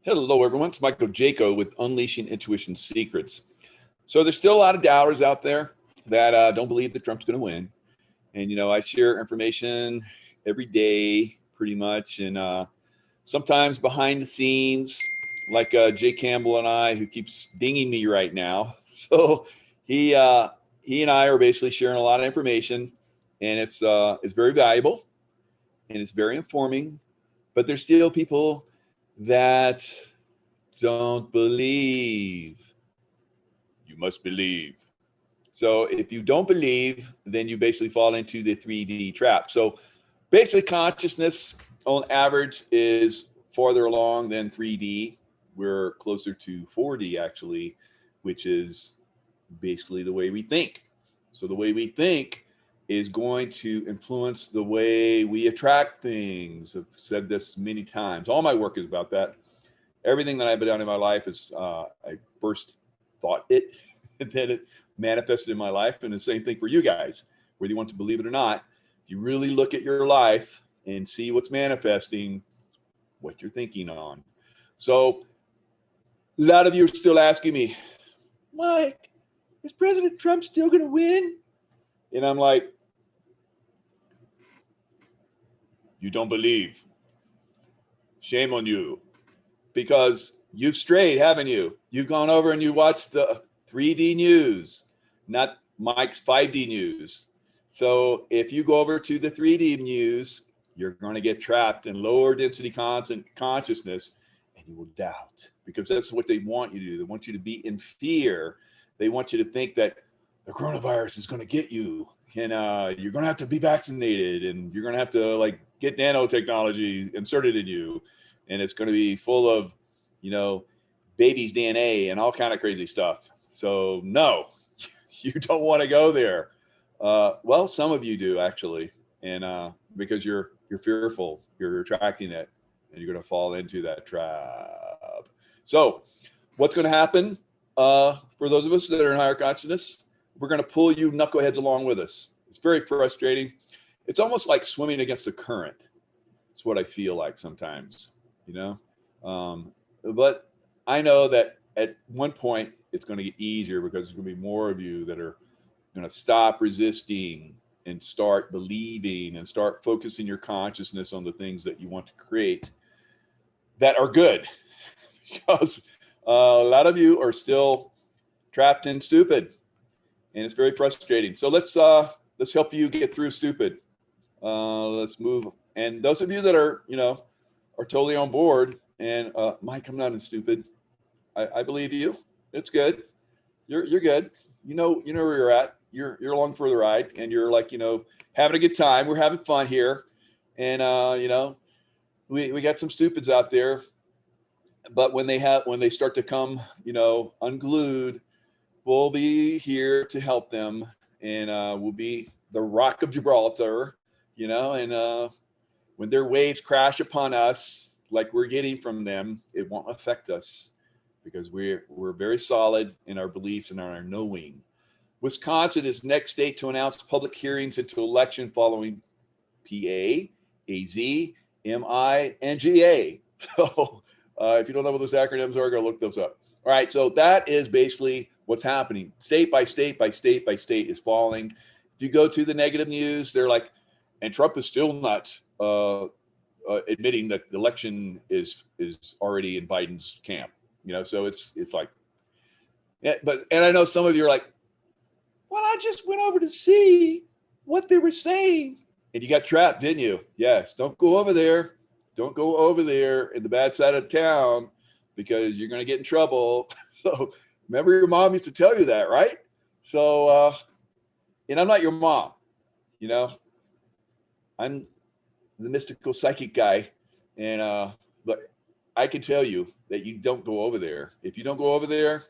Hello, everyone. It's Michael Jaco with Unleashing Intuition Secrets. So there's still a lot of doubters out there that don't believe that Trump's going to win. And, I share information every day pretty much. And sometimes behind the scenes, like Jay Campbell and I, who keeps dinging me right now. So he and I are basically sharing a lot of information, and it's very valuable and it's very informing. But there's still people that don't believe. You must believe. So if you don't believe, then you basically fall into the 3D trap. So basically, consciousness on average is farther along than 3D. We're closer to 4D actually, which is basically the way we think. So the way we think is going to influence the way we attract things. I've said this many times. All my work is about that. Everything that I've done in my life is I first thought it, and then it manifested in my life. And the same thing for you guys, whether you want to believe it or not. If you really look at your life and see what's manifesting, what you're thinking on. So a lot of you are still asking me, Mike, is President Trump still going to win? And I'm like, you don't believe. Shame on you. Because you've strayed, haven't you? You've gone over and you watched the 3D news, not Mike's 5D news. So if you go over to the 3D news, you're going to get trapped in lower density consciousness, and you will doubt, because that's what they want you to do. They want you to be in fear. They want you to think that the coronavirus is going to get you, and you're going to have to be vaccinated, and you're going to have to get nanotechnology inserted in you, and it's going to be full of, baby's DNA and all kind of crazy stuff. So no, you don't want to go there. Well, some of you do actually, and because you're fearful, you're attracting it, and you're going to fall into that trap. So, what's going to happen for those of us that are in higher consciousness? We're going to pull you knuckleheads along with us. It's very frustrating. It's almost like swimming against the current. It's what I feel like sometimes, But I know that at one point it's going to get easier, because there's going to be more of you that are going to stop resisting and start believing and start focusing your consciousness on the things that you want to create that are good. Because a lot of you are still trapped in stupid, and it's very frustrating. So let's help you get through stupid. Let's move. And those of you that are are totally on board, and Mike, I'm not in stupid. I believe you. It's good. You're good. You know where you're at. You're along for the ride, and you're having a good time. We're having fun here, and we got some stupids out there. But when they start to come, unglued, we'll be here to help them, and we'll be the Rock of Gibraltar, and when their waves crash upon us, like we're getting from them, it won't affect us, because we're very solid in our beliefs and our knowing. Wisconsin is next state to announce public hearings into election following PA, AZ, MI, and GA. So if you don't know what those acronyms are, go look those up. All right, so that is basically what's happening. State by state by state by state is falling. If you go to the negative news, they're like, and Trump is still not admitting that the election is already in Biden's camp. So it's like, yeah, and I know some of you are like, well, I just went over to see what they were saying, and you got trapped, didn't you? Yes. Don't go over there. Don't go over there in the bad side of town, because you're going to get in trouble. So remember, your mom used to tell you that, right? So, and I'm not your mom, I'm the mystical psychic guy, and but I can tell you that you don't go over there. If you don't go over there,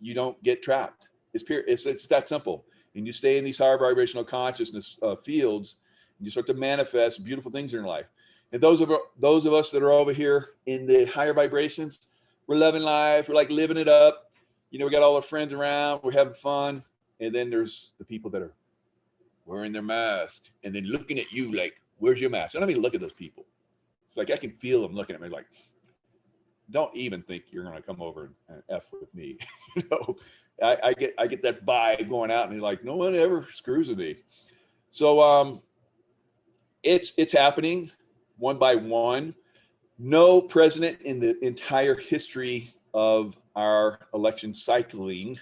you don't get trapped. It's that simple. And you stay in these higher vibrational consciousness fields, and you start to manifest beautiful things in your life. And those of us that are over here in the higher vibrations, we're loving life. We're like living it up. We got all our friends around. We're having fun. And then there's the people that are wearing their mask and then looking at you like, where's your mask? I don't even look at those people. It's like I can feel them looking at me like, don't even think you're going to come over and F with me. You know, I get that vibe going out, and like, no one ever screws with me. So it's happening one by one. No president in the entire history of our election cycling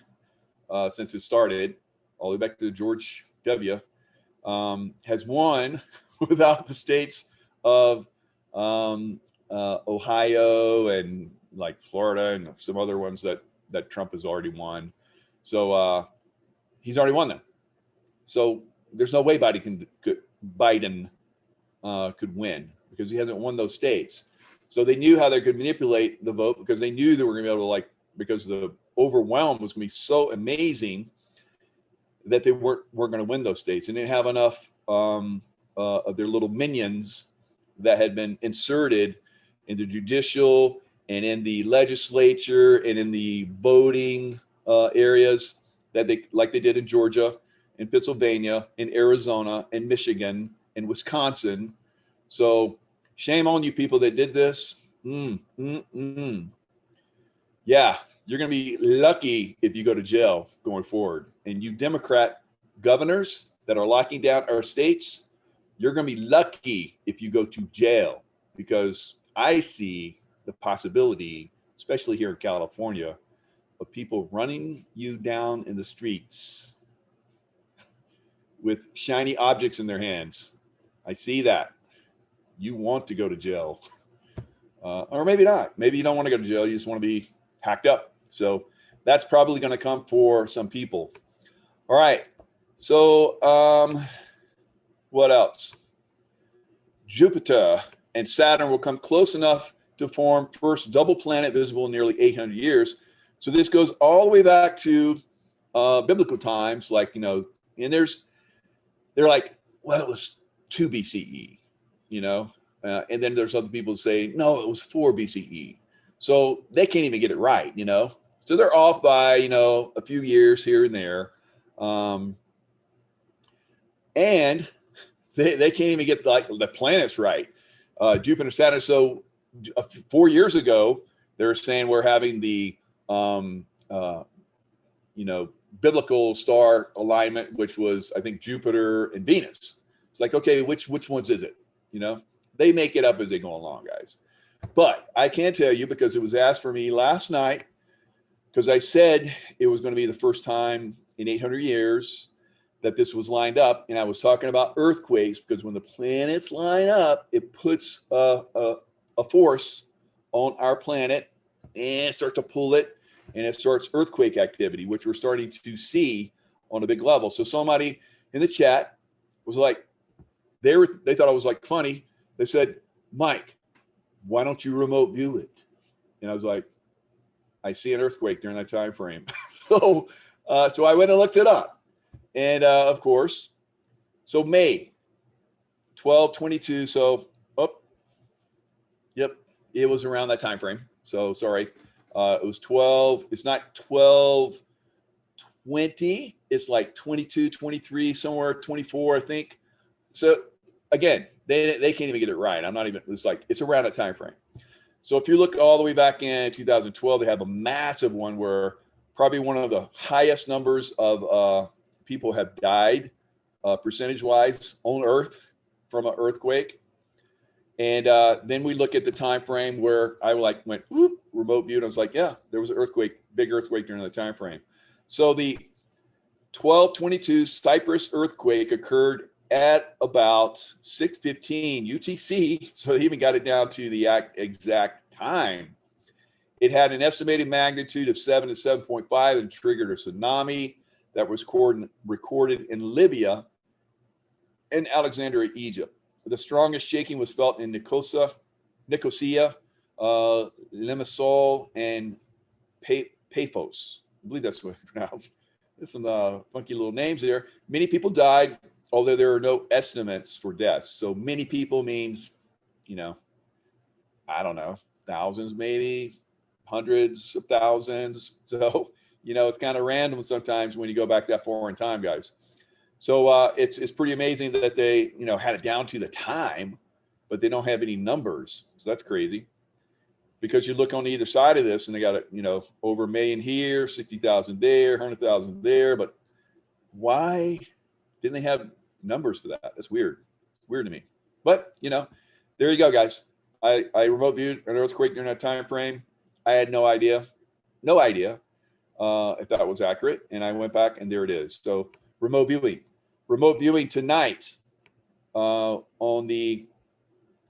since it started, all the way back to George W., has won without the states of Ohio and like Florida and some other ones that Trump has already won. So he's already won them. So there's no way Biden could win because he hasn't won those states. So they knew how they could manipulate the vote because they knew they were going to be able to, because the overwhelm was going to be so amazing that they weren't going to win those states, and they didn't have enough of their little minions that had been inserted in the judicial and in the legislature and in the voting areas that they did in Georgia, in Pennsylvania, in Arizona, in Michigan, in Wisconsin. So shame on you people that did this. Yeah, you're going to be lucky if you go to jail going forward. And you Democrat governors that are locking down our states, you're going to be lucky if you go to jail, because I see the possibility, especially here in California, of people running you down in the streets with shiny objects in their hands. I see that. You want to go to jail. Or maybe not. Maybe you don't want to go to jail. You just want to be hacked up. So that's probably going to come for some people. All right. So what else? Jupiter and Saturn will come close enough to form first double planet visible in nearly 800 years. So this goes all the way back to biblical times, and they're like, well, it was 2 BCE, and then there's other people who say, no, it was 4 BCE. So they can't even get it right, So they're off by, a few years here and there. And they can't even get the planets right. Jupiter, Saturn. So 4 years ago, they were saying we're having the, biblical star alignment, which was, I think, Jupiter and Venus. It's like, okay, which ones is it? They make it up as they go along, guys. But I can tell you, because it was asked for me last night, because I said it was going to be the first time in 800 years that this was lined up. And I was talking about earthquakes, because when the planets line up, it puts a force on our planet and starts to pull it, and it starts earthquake activity, which we're starting to see on a big level. So somebody in the chat was like, they thought I was like funny. They said, Mike, why don't you remote view it? And I was like, I see an earthquake during that time frame. So I went and looked it up. And of course, so May 12/22. So, yep, it was around that time frame. So sorry. It was 12. It's not 12/20. It's like 22, 23, somewhere 24, I think. So again, they can't even get it right. I'm not even, it's around that time frame. So if you look all the way back in 2012, they have a massive one where probably one of the highest numbers of people have died percentage-wise on Earth from an earthquake. And then we look at the time frame where I went whoop, remote view, and I was like, yeah, there was an earthquake, big earthquake during the time frame. So the 12/22 Cyprus earthquake occurred at about 6:15 UTC. So they even got it down to the exact time. It had an estimated magnitude of 7 to 7.5 and triggered a tsunami that was recorded in Libya and Alexandria, Egypt. The strongest shaking was felt in Nicosia, Limassol, and Paphos. I believe that's what it's pronounced. There's some funky little names there. Many people died, although there are no estimates for deaths. So many people means, I don't know, thousands, maybe hundreds of thousands. So, it's kind of random sometimes when you go back that far in time, guys. So it's pretty amazing that they, had it down to the time, but they don't have any numbers. So that's crazy. because you look on either side of this and they got it, over 1 million here, 60,000 there, 100,000 there. But why didn't they have numbers for that? That's weird. Weird to me. But, there you go, guys. I remote viewed an earthquake during that time frame. I had no idea if that was accurate. And I went back and there it is. So remote viewing tonight on the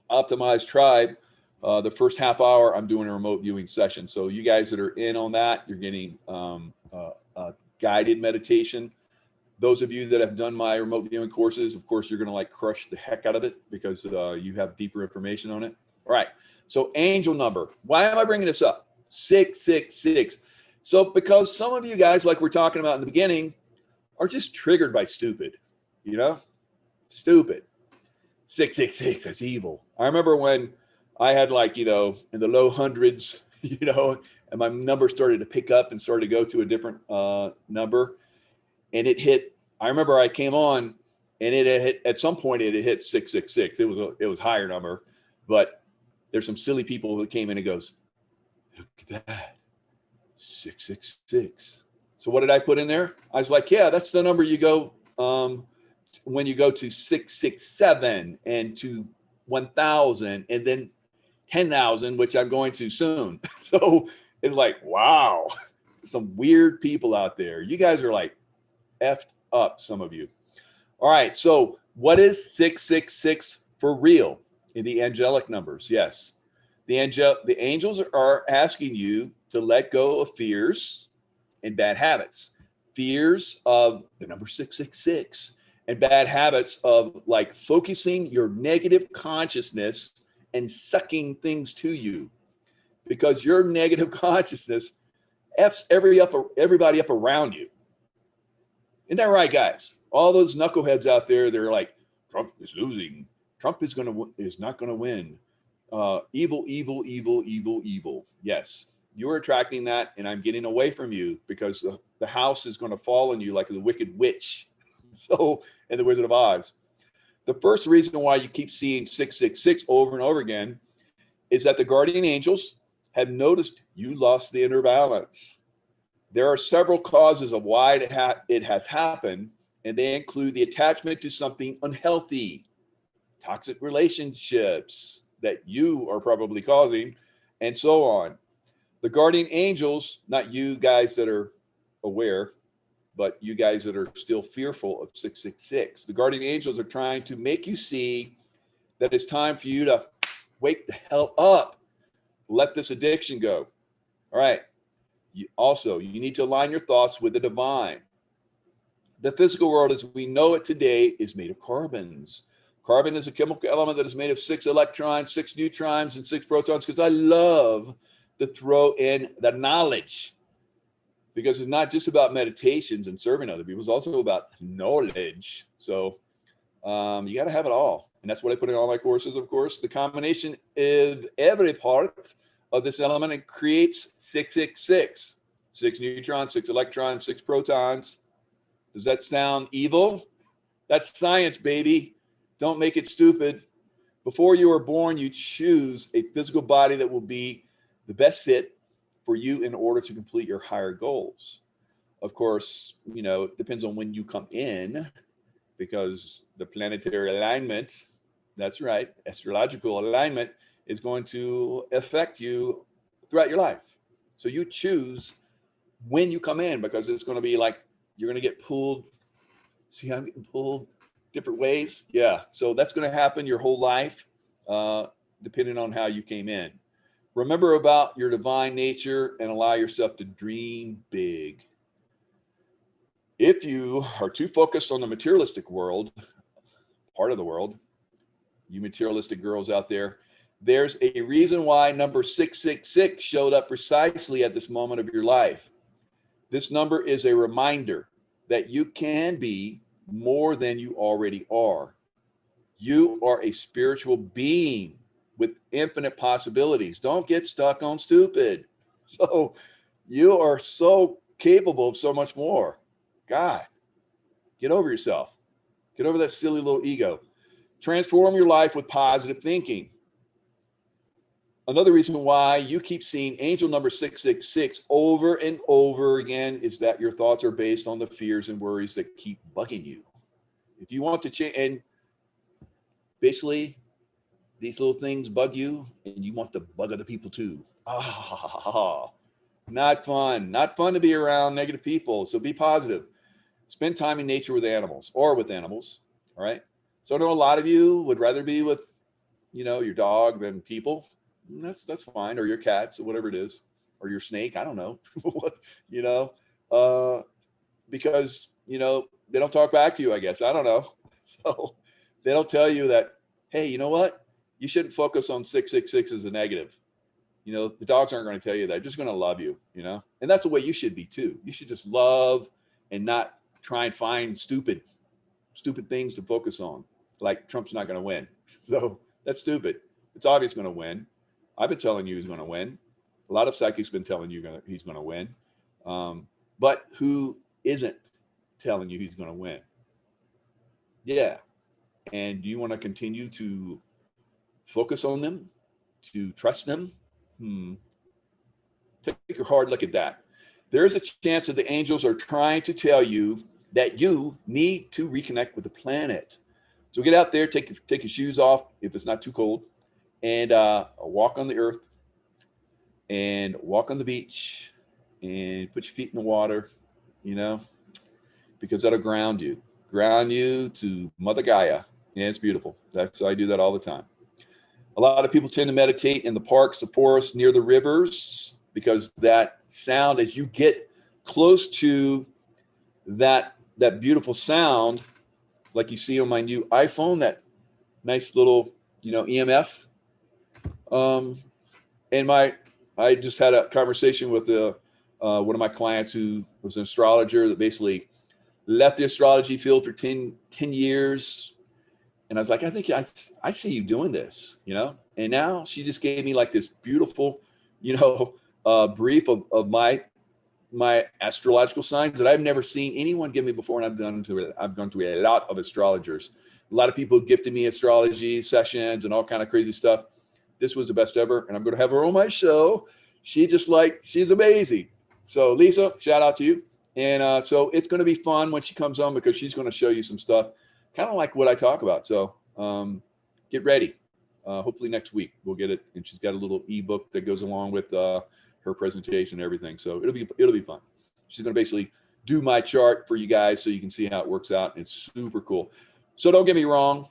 Optimized Tribe. The first half hour, I'm doing a remote viewing session. So you guys that are in on that, you're getting guided meditation. Those of you that have done my remote viewing courses, of course, you're going to like crush the heck out of it because you have deeper information on it. All right. So angel number. Why am I bringing this up? 666. So because some of you guys, like we're talking about in the beginning, are just triggered by stupid, stupid. 666, that's evil. I remember when I had like, in the low hundreds, and my number started to pick up and started to go to a different number. And it hit, I remember I came on and it hit, at some point it hit 666. It was a higher number, but there's some silly people who came in and goes, look at that, 666. So what did I put in there? I was like, yeah, that's the number you go when you go to 667 and to 1,000 and then 10,000, which I'm going to soon. So it's like, wow, some weird people out there. You guys are like effed up, some of you. All right, so what is 666 for real in the angelic numbers? Yes, the angels are asking you to let go of fears and bad habits. Fears of the number 666 and bad habits of like focusing your negative consciousness and sucking things to you, because your negative consciousness F's everybody up around you. Isn't that right, guys? All those knuckleheads out there, they're like, Trump is losing. Trump is not going to win. Evil, evil, evil, evil, evil. Yes, you're attracting that, and I'm getting away from you because the house is going to fall on you like the Wicked Witch. So, and the Wizard of Oz. The first reason why you keep seeing 666 over and over again is that the guardian angels have noticed you lost the inner balance. There are several causes of why it has happened, and they include the attachment to something unhealthy, toxic relationships that you are probably causing, and so on. The guardian angels, not you guys that are aware, but you guys that are still fearful of 666, the guardian angels are trying to make you see that it's time for you to wake the hell up. Let this addiction go. All right. You need to align your thoughts with the divine. The physical world as we know it today is made of carbons. Carbon is a chemical element that is made of 6 electrons, 6 neutrons, and 6 protons, because I love to throw in the knowledge, because it's not just about meditations and serving other people. It's also about knowledge. So you got to have it all. And that's what I put in all my courses, of course. The combination of every part of this element, it creates 666. 6 neutrons, 6 electrons, 6 protons. Does that sound evil? That's science, baby. Don't make it stupid. Before you are born, you choose a physical body that will be the best fit for you in order to complete your higher goals. Of course, it depends on when you come in, because the planetary alignment, that's right, astrological alignment is going to affect you throughout your life. So you choose when you come in, because it's going to be like you're going to get pulled. See how I'm getting pulled different ways? Yeah. So that's going to happen your whole life, depending on how you came in. Remember about your divine nature and allow yourself to dream big. If you are too focused on the materialistic world, part of the world, you materialistic girls out there, there's a reason why number 666 showed up precisely at this moment of your life. This number is a reminder that you can be more than you already are. You are a spiritual being with infinite possibilities. Don't get stuck on stupid. So you are so capable of so much more. God, get over yourself. Get over that silly little ego. Transform your life with positive thinking. Another reason why you keep seeing angel number 666 over and over again is that your thoughts are based on the fears and worries that keep bugging you. If you want to change, and basically these little things bug you and you want to bug other people too. Not fun. Not fun to be around negative people. So be positive. Spend time in nature with animals or with animals. All right. So I know a lot of you would rather be with, your dog than people. That's fine. Or your cats or whatever it is, or your snake. I don't know. you know, uh, because, they don't talk back to you, I guess. I don't know. So they don't tell you that, hey, you know what? You shouldn't focus on 666 as a negative. The dogs aren't going to tell you that. They're just going to love you, and that's the way you should be too. You should just love and not try and find stupid things to focus on. Like Trump's not going to win. So that's stupid. It's obvious going to win. I've been telling you he's going to win. A lot of psychics been telling you he's going to win. But who isn't telling you he's going to win? Yeah. And do you want to continue to focus on them, to trust them? Take a hard look at that. There is a chance that the angels are trying to tell you that you need to reconnect with the planet. So get out there, take your shoes off if it's not too cold, and walk on the earth, and walk on the beach, and put your feet in the water, because that'll ground you to Mother Gaia. And it's beautiful. I do that all the time. A lot of people tend to meditate in the parks, the forests, near the rivers, because that sound, as you get close to that beautiful sound, like you see on my new iPhone, that nice little, EMF. And I just had a conversation with one of my clients who was an astrologer that basically left the astrology field for 10 years. And I was like, I think I see you doing this, And now she just gave me like this beautiful, brief of my astrological signs that I've never seen anyone give me before. And I've gone to a lot of astrologers. A lot of people gifted me astrology sessions and all kind of crazy stuff. This was the best ever. And I'm going to have her on my show. She's amazing. So Lisa, shout out to you. And so it's going to be fun when she comes on, because she's going to show you some stuff kind of like what I talk about. So get ready. Hopefully next week we'll get it. And she's got a little ebook that goes along with her presentation and everything. So it'll be fun. She's going to basically do my chart for you guys so you can see how it works out. And it's super cool. So don't get me wrong.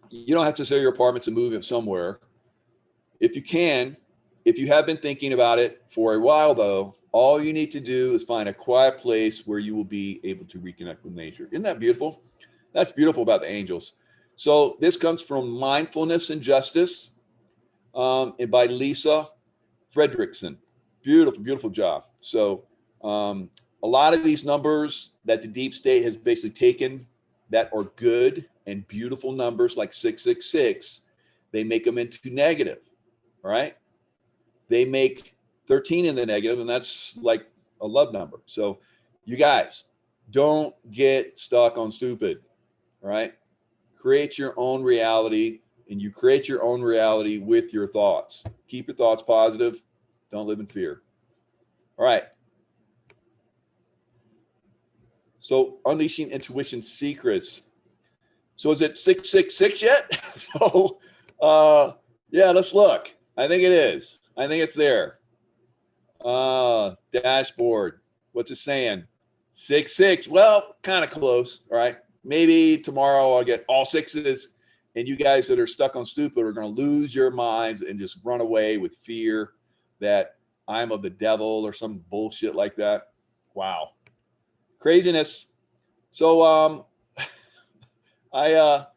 You don't have to sell your apartments and move it somewhere. If you have been thinking about it for a while though, all you need to do is find a quiet place where you will be able to reconnect with nature. Isn't that beautiful? That's beautiful about the angels. So this comes from Mindfulness and Justice, and by Lisa Fredrickson. Beautiful, beautiful job. So a lot of these numbers that the deep state has basically taken that are good and beautiful numbers like 666, they make them into negative, all right? They make 13 in the negative, and that's like a love number. So you guys, don't get stuck on stupid, all right? Create your own reality, and you create your own reality with your thoughts. Keep your thoughts positive. Don't live in fear. All right. So unleashing intuition secrets. So is it 666 yet? So yeah, let's look. I think it is. I think it's there. Dashboard. What's it saying? 66. Well, kind of close. All right. Maybe tomorrow I'll get all sixes, and you guys that are stuck on stupid are going to lose your minds and just run away with fear that I'm of the devil or some bullshit like that. Wow. Craziness. So I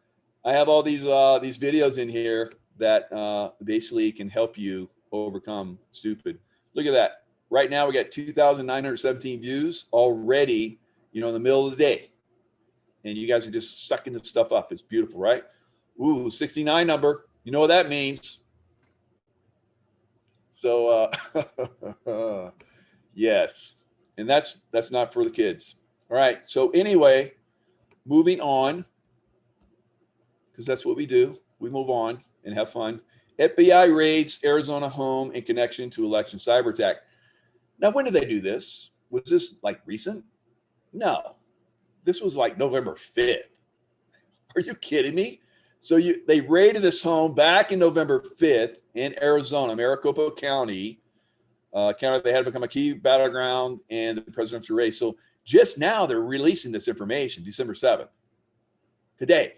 have all these videos in here that basically can help you overcome stupid. Look at that. Right now we got 2,917 views already, in the middle of the day. And you guys are just sucking this stuff up. It's beautiful, right? Ooh, 69 number. You know what that means. So yes. And that's not for the kids. All right. So anyway, moving on, because that's what we do. We move on and have fun. FBI raids Arizona home in connection to election cyber attack. Now, when did they do this? Was this like recent? No, this was like November 5th. Are you kidding me? So they raided this home back in November 5th in Arizona, Maricopa County. County they had become a key battleground in the presidential race. So just now they're releasing this information, December 7th, today.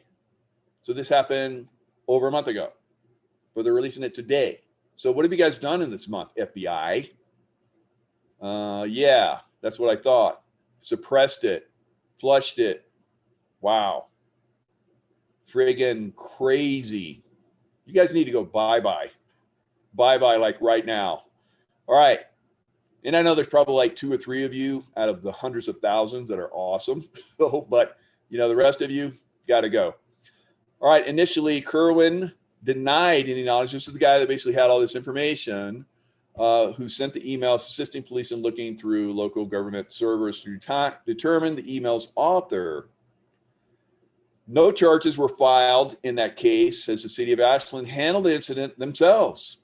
So this happened over a month ago, but they're releasing it today. So what have you guys done in this month, FBI? Yeah, that's what I thought. Suppressed it, flushed it. Wow. Friggin' crazy. You guys need to go bye-bye. Bye-bye like right now. All right. And I know there's probably like 2 or 3 of you out of the hundreds of thousands that are awesome. But, the rest of you got to go. All right. Initially, Kirwan denied any knowledge. This is the guy that basically had all this information, who sent the emails assisting police in looking through local government servers to determine the email's author. No charges were filed in that case, as the city of Ashland handled the incident themselves.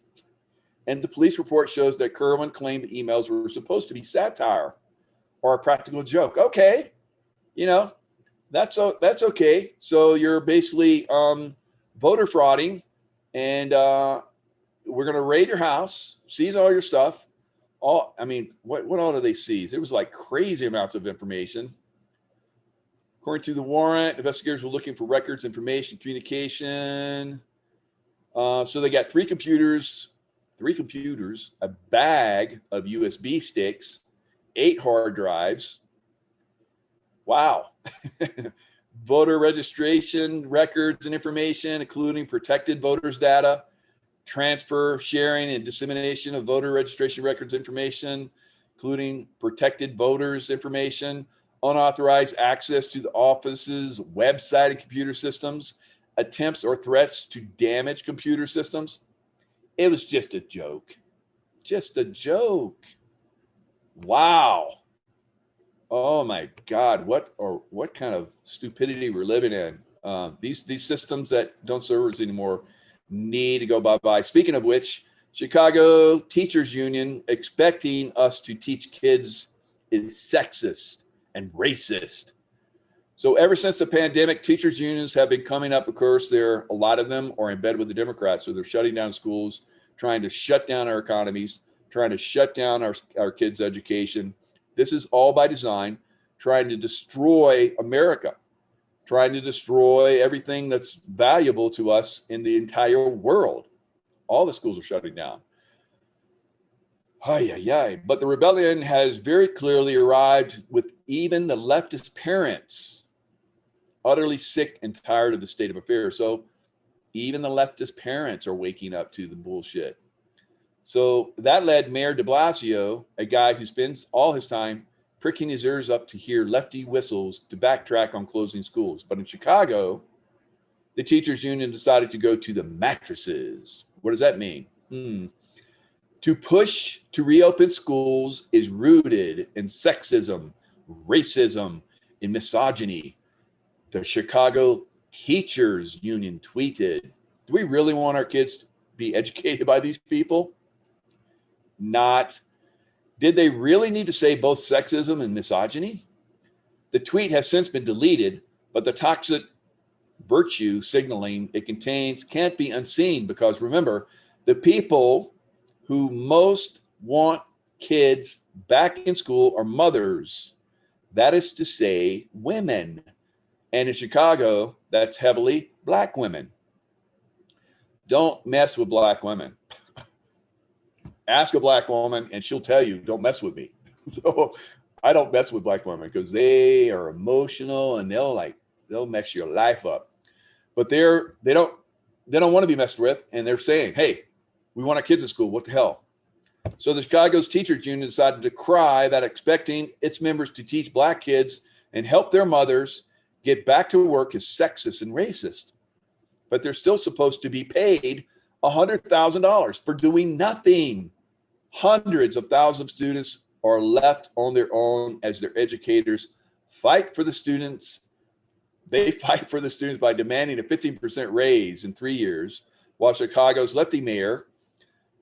And the police report shows that Kirwan claimed the emails were supposed to be satire or a practical joke. Okay, that's okay. So you're basically voter frauding, and we're going to raid your house, seize all your stuff. What all do they seize? It was like crazy amounts of information. According to the warrant, investigators were looking for records, information, communication. So they got 3 computers, a bag of USB sticks, 8 hard drives. Wow. Voter registration records and information, including protected voters data, transfer, sharing, and dissemination of voter registration records information, including protected voters information, unauthorized access to the office's website and computer systems, attempts or threats to damage computer systems. It was just a joke. Just a joke. Wow. Oh my God. What kind of stupidity we're living in. These systems that don't serve us anymore need to go bye-bye. Speaking of which, Chicago Teachers Union expecting us to teach kids is sexist and racist. So ever since the pandemic, teachers unions have been coming up. Of course, a lot of them are in bed with the Democrats. So they're shutting down schools, trying to shut down our economies, trying to shut down our kids' education. This is all by design, trying to destroy America, trying to destroy everything that's valuable to us in the entire world. All the schools are shutting down. But the rebellion has very clearly arrived with even the leftist parents utterly sick and tired of the state of affairs. So even the leftist parents are waking up to the bullshit. So that led Mayor de Blasio, a guy who spends all his time pricking his ears up to hear lefty whistles, to backtrack on closing schools. But in Chicago, the teachers union decided to go to the mattresses. What does that mean? To push to reopen schools is rooted in sexism, racism, and misogyny. The Chicago Teachers Union tweeted, do we really want our kids to be educated by these people? Not. Did they really need to say both sexism and misogyny? The tweet has since been deleted, but the toxic virtue signaling it contains can't be unseen, because remember, the people who most want kids back in school are mothers. That is to say, women. And in Chicago, that's heavily Black women. Don't mess with Black women. Ask a Black woman and she'll tell you, don't mess with me. So I don't mess with Black women because they are emotional and they'll mess your life up. But they don't want to be messed with, and they're saying, hey, we want our kids in school. What the hell? So the Chicago's teachers union decided to cry that expecting its members to teach Black kids and help their mothers get back to work is sexist and racist. But they're still supposed to be paid $100,000 for doing nothing. Hundreds of thousands of students are left on their own as their educators fight for the students. They fight for the students by demanding a 15% raise in 3 years, while Chicago's lefty mayor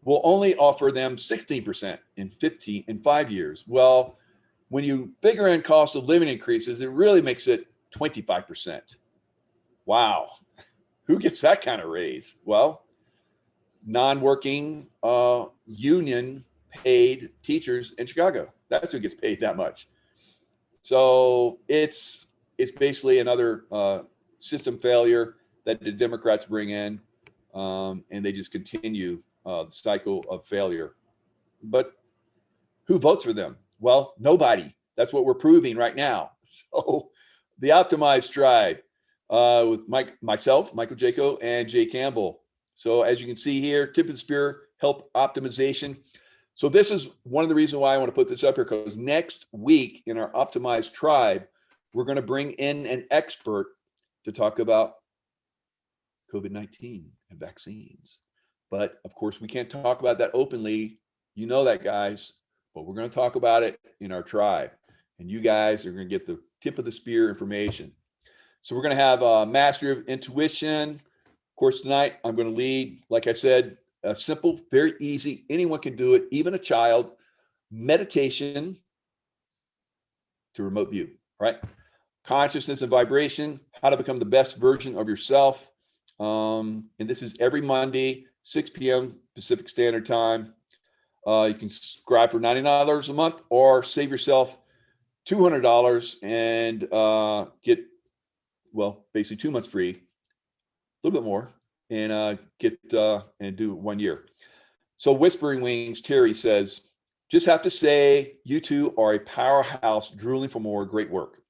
will only offer them 16% in 5 years. Well, when you figure in cost of living increases, it really makes it 25%. Wow. Who gets that kind of raise? Well, non-working union paid teachers in Chicago. That's who gets paid that much. So it's basically another system failure that the Democrats bring in, and they just continue the cycle of failure. But who votes for them? Well, nobody. That's what we're proving right now. So the Optimized Tribe with myself, Michael Jaco, and Jay Campbell. So as you can see here, tip of the spear, health optimization. So this is one of the reasons why I want to put this up here, because next week in our Optimized Tribe, we're going to bring in an expert to talk about COVID-19 and vaccines. But of course, we can't talk about that openly. You know that, guys. But we're going to talk about it in our tribe. And you guys are going to get the tip of the spear information. So we're going to have a Mastery of Intuition. Of course, tonight I'm going to lead, like I said, a simple, very easy, anyone can do it, even a child, meditation to remote view, right? Consciousness and vibration, how to become the best version of yourself. And this is every Monday, 6 p.m. Pacific Standard Time. You can subscribe for $99 a month or save yourself $200 and get, well, basically 2 months free, a little bit more, and get and do 1 year. So Whispering Wings, Terry says, just have to say, you two are a powerhouse, drooling for more. Great work.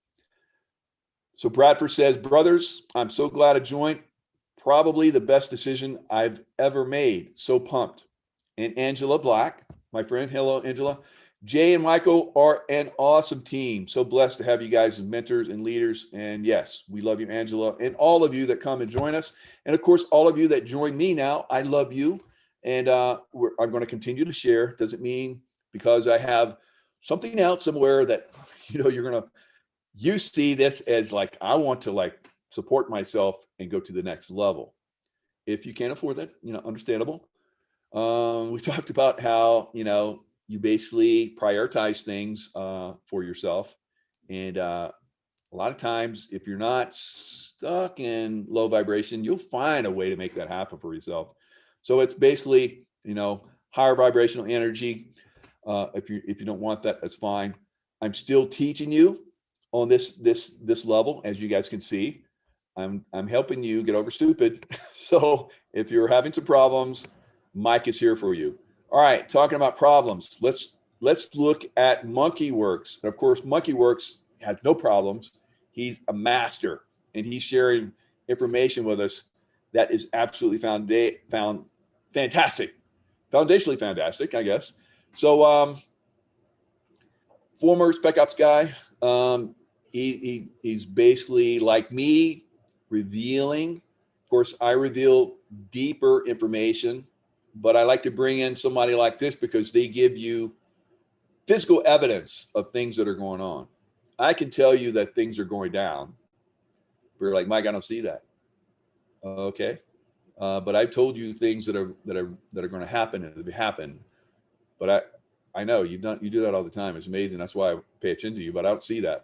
So Bradford says, brothers, I'm so glad I joined. Probably the best decision I've ever made. So pumped. And Angela Black, my friend, hello, Angela. Jay and Michael are an awesome team. So blessed to have you guys as mentors and leaders. And yes, we love you, Angela, and all of you that come and join us. And of course, all of you that join me now, I love you. And I'm going to continue to share. Doesn't mean because I have something else somewhere that, you see this as like, I want to like support myself and go to the next level. If you can't afford that, understandable. We talked about how, you basically prioritize things for yourself. And a lot of times, if you're not stuck in low vibration, you'll find a way to make that happen for yourself. So it's basically, higher vibrational energy. If you don't want that, that's fine. I'm still teaching you on this level, as you guys can see. I'm helping you get over stupid. So if you're having some problems, Mike is here for you. All right, talking about problems, let's look at MonkeyWorks. Of course, MonkeyWorks has no problems. He's a master, and he's sharing information with us that is absolutely fantastic, foundationally fantastic, I guess. So, former Spec Ops guy, he's basically like me, revealing. Of course, I reveal deeper information, but I like to bring in somebody like this because they give you physical evidence of things that are going on. I can tell you that things are going down. But you're like, Mike, I don't see that. Okay, but I've told you things that are going to happen and have happened. But I know you do that all the time. It's amazing. That's why I pay attention to you, but I don't see that.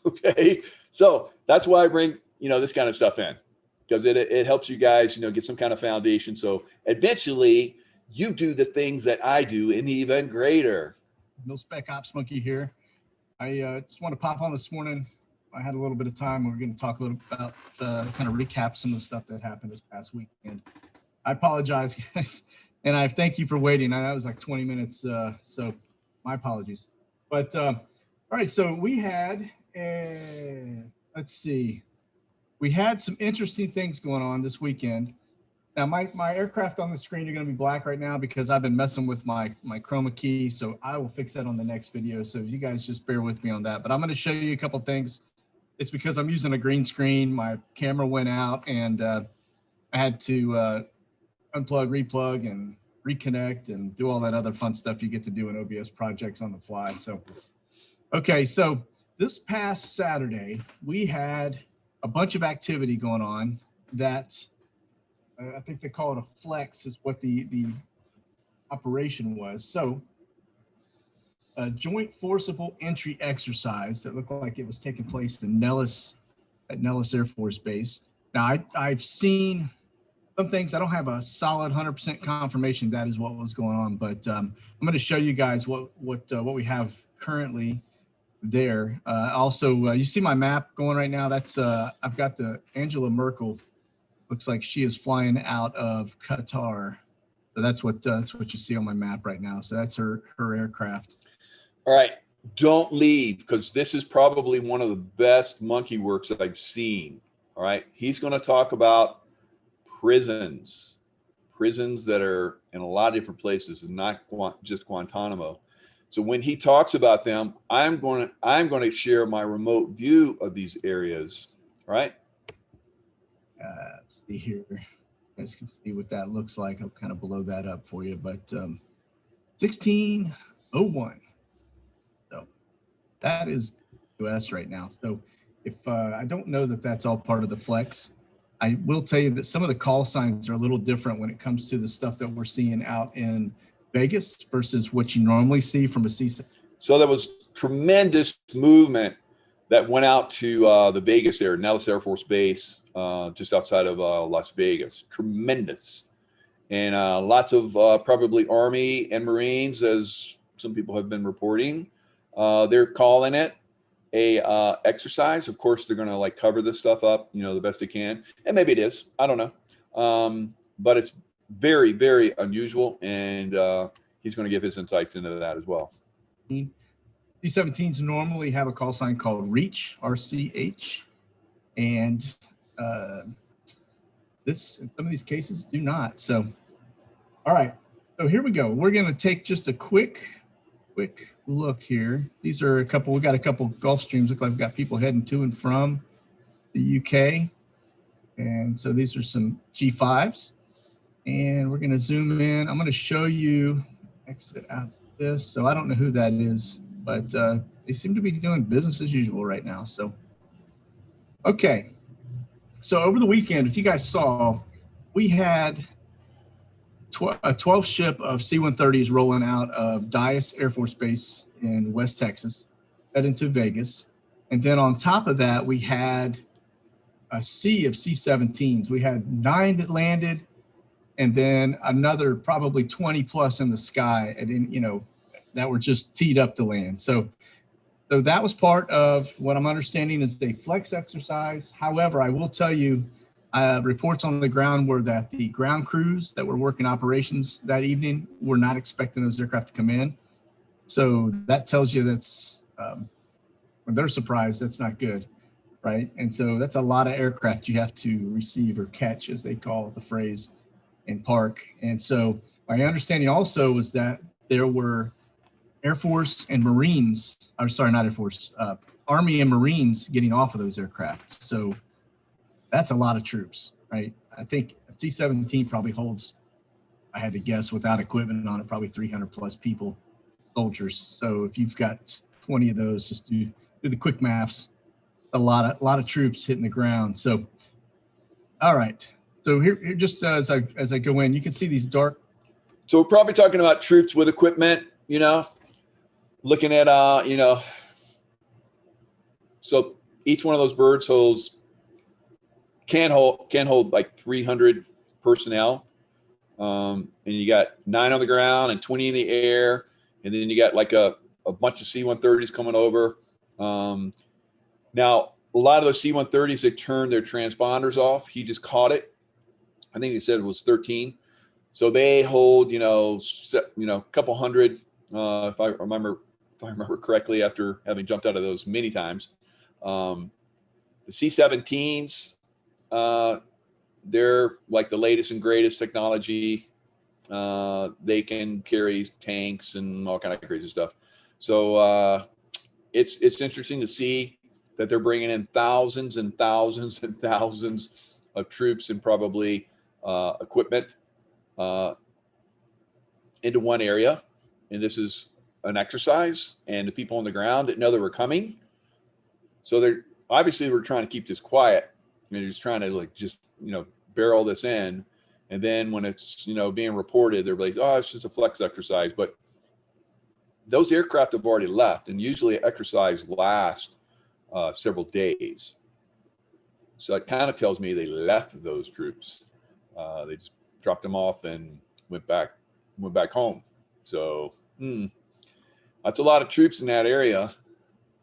Okay, so that's why I bring this kind of stuff in, because it helps you guys get some kind of foundation. So eventually you do the things that I do and even greater. No Spec Ops Monkey here. I just want to pop on this morning. I had a little bit of time. We're going to talk a little about kind of recap some of the stuff that happened this past weekend. I apologize, guys, and I thank you for waiting. That was like 20 minutes, so my apologies. But all right, so we had let's see. We had some interesting things going on this weekend. Now, my aircraft on the screen are going to be black right now because I've been messing with my chroma key, so I will fix that on the next video. So you guys just bear with me on that. But I'm going to show you a couple things. It's because I'm using a green screen. My camera went out, and I had to unplug, replug, and reconnect, and do all that other fun stuff you get to do in OBS projects on the fly. So, okay, so this past Saturday, we had a bunch of activity going on that I think they call it a flex is what the operation was. So a joint forcible entry exercise that looked like it was taking place in Nellis, at Nellis Air Force Base. Now I've seen some things. I don't have a solid 100% confirmation that is what was going on, but I'm going to show you guys what we have currently there. Also, you see my map going right now. That's I've got the Angela Merkel. Looks like she is flying out of Qatar. So that's what you see on my map right now. So that's her aircraft. All right, don't leave, because this is probably one of the best monkey works that I've seen. All right, he's going to talk about prisons that are in a lot of different places, and not just Guantanamo. So when he talks about them, I'm going to share my remote view of these areas. All right. Let's see here. You guys can see what that looks like. I'll kind of blow that up for you, but 1601. So that is US right now. So if I don't know that that's all part of the flex, I will tell you that some of the call signs are a little different when it comes to the stuff that we're seeing out in Vegas versus what you normally see from a C-7. So there was tremendous movement that went out to the Vegas area, Nellis Air Force Base, just outside of Las Vegas. Tremendous. And lots of probably Army and Marines, as some people have been reporting. They're calling it a exercise. Of course, they're going to like cover this stuff up, the best they can. And maybe it is. I don't know. But it's very, very unusual. And he's going to give his insights into that as well. C-17s normally have a call sign called REACH, R-C-H. And some of these cases do not. So, all right. So here we go. We're going to take just a quick look here. These are we got a couple Gulfstreams. Look like we've got people heading to and from the UK. And so these are some G5s. And we're going to zoom in. I'm going to show you, exit out this. So I don't know who that is, but they seem to be doing business as usual right now. So, okay. So over the weekend, if you guys saw, we had a 12th ship of C-130s rolling out of Dyess Air Force Base in West Texas, heading to Vegas. And then on top of that, we had a sea of C-17s. We had 9 that landed, and then another probably 20 plus in the sky, and that were just teed up to land. So that was part of what I'm understanding is a flex exercise. However, I will tell you, reports on the ground were that the ground crews that were working operations that evening were not expecting those aircraft to come in. So that tells you that's, when they're surprised, that's not good, right? And so that's a lot of aircraft you have to receive or catch, as they call the phrase, in park. And so my understanding also was that there were Air Force and Marines, or sorry, not Air Force, Army and Marines getting off of those aircraft. So that's a lot of troops, right? I think a C-17 probably holds, I had to guess, without equipment on it, probably 300 plus people, soldiers. So if you've got 20 of those, just do the quick maths. A lot of troops hitting the ground. So, all right. So here just as I go in, you can see these dark. So we're probably talking about troops with equipment, looking at, so each one of those birds can hold like 300 personnel. And you got 9 on the ground and 20 in the air. And then you got like a bunch of C-130s coming over. Now, a lot of those C-130s, they turned their transponders off. He just caught it. I think he said it was 13. So they hold, a couple hundred, if I remember correctly, after having jumped out of those many times. The C-17s, they're like the latest and greatest technology. They can carry tanks and all kind of crazy stuff. So it's interesting to see that they're bringing in thousands and thousands and thousands of troops and probably equipment into one area. And this is an exercise, and the people on the ground didn't know they were coming. So they're obviously, we're trying to keep this quiet. They're just trying to barrel this in. And then when it's, being reported, they're like, oh, it's just a flex exercise. But those aircraft have already left, and usually an exercise lasts several days. So it kind of tells me they left those troops. They just dropped them off and went back home. So that's a lot of troops in that area.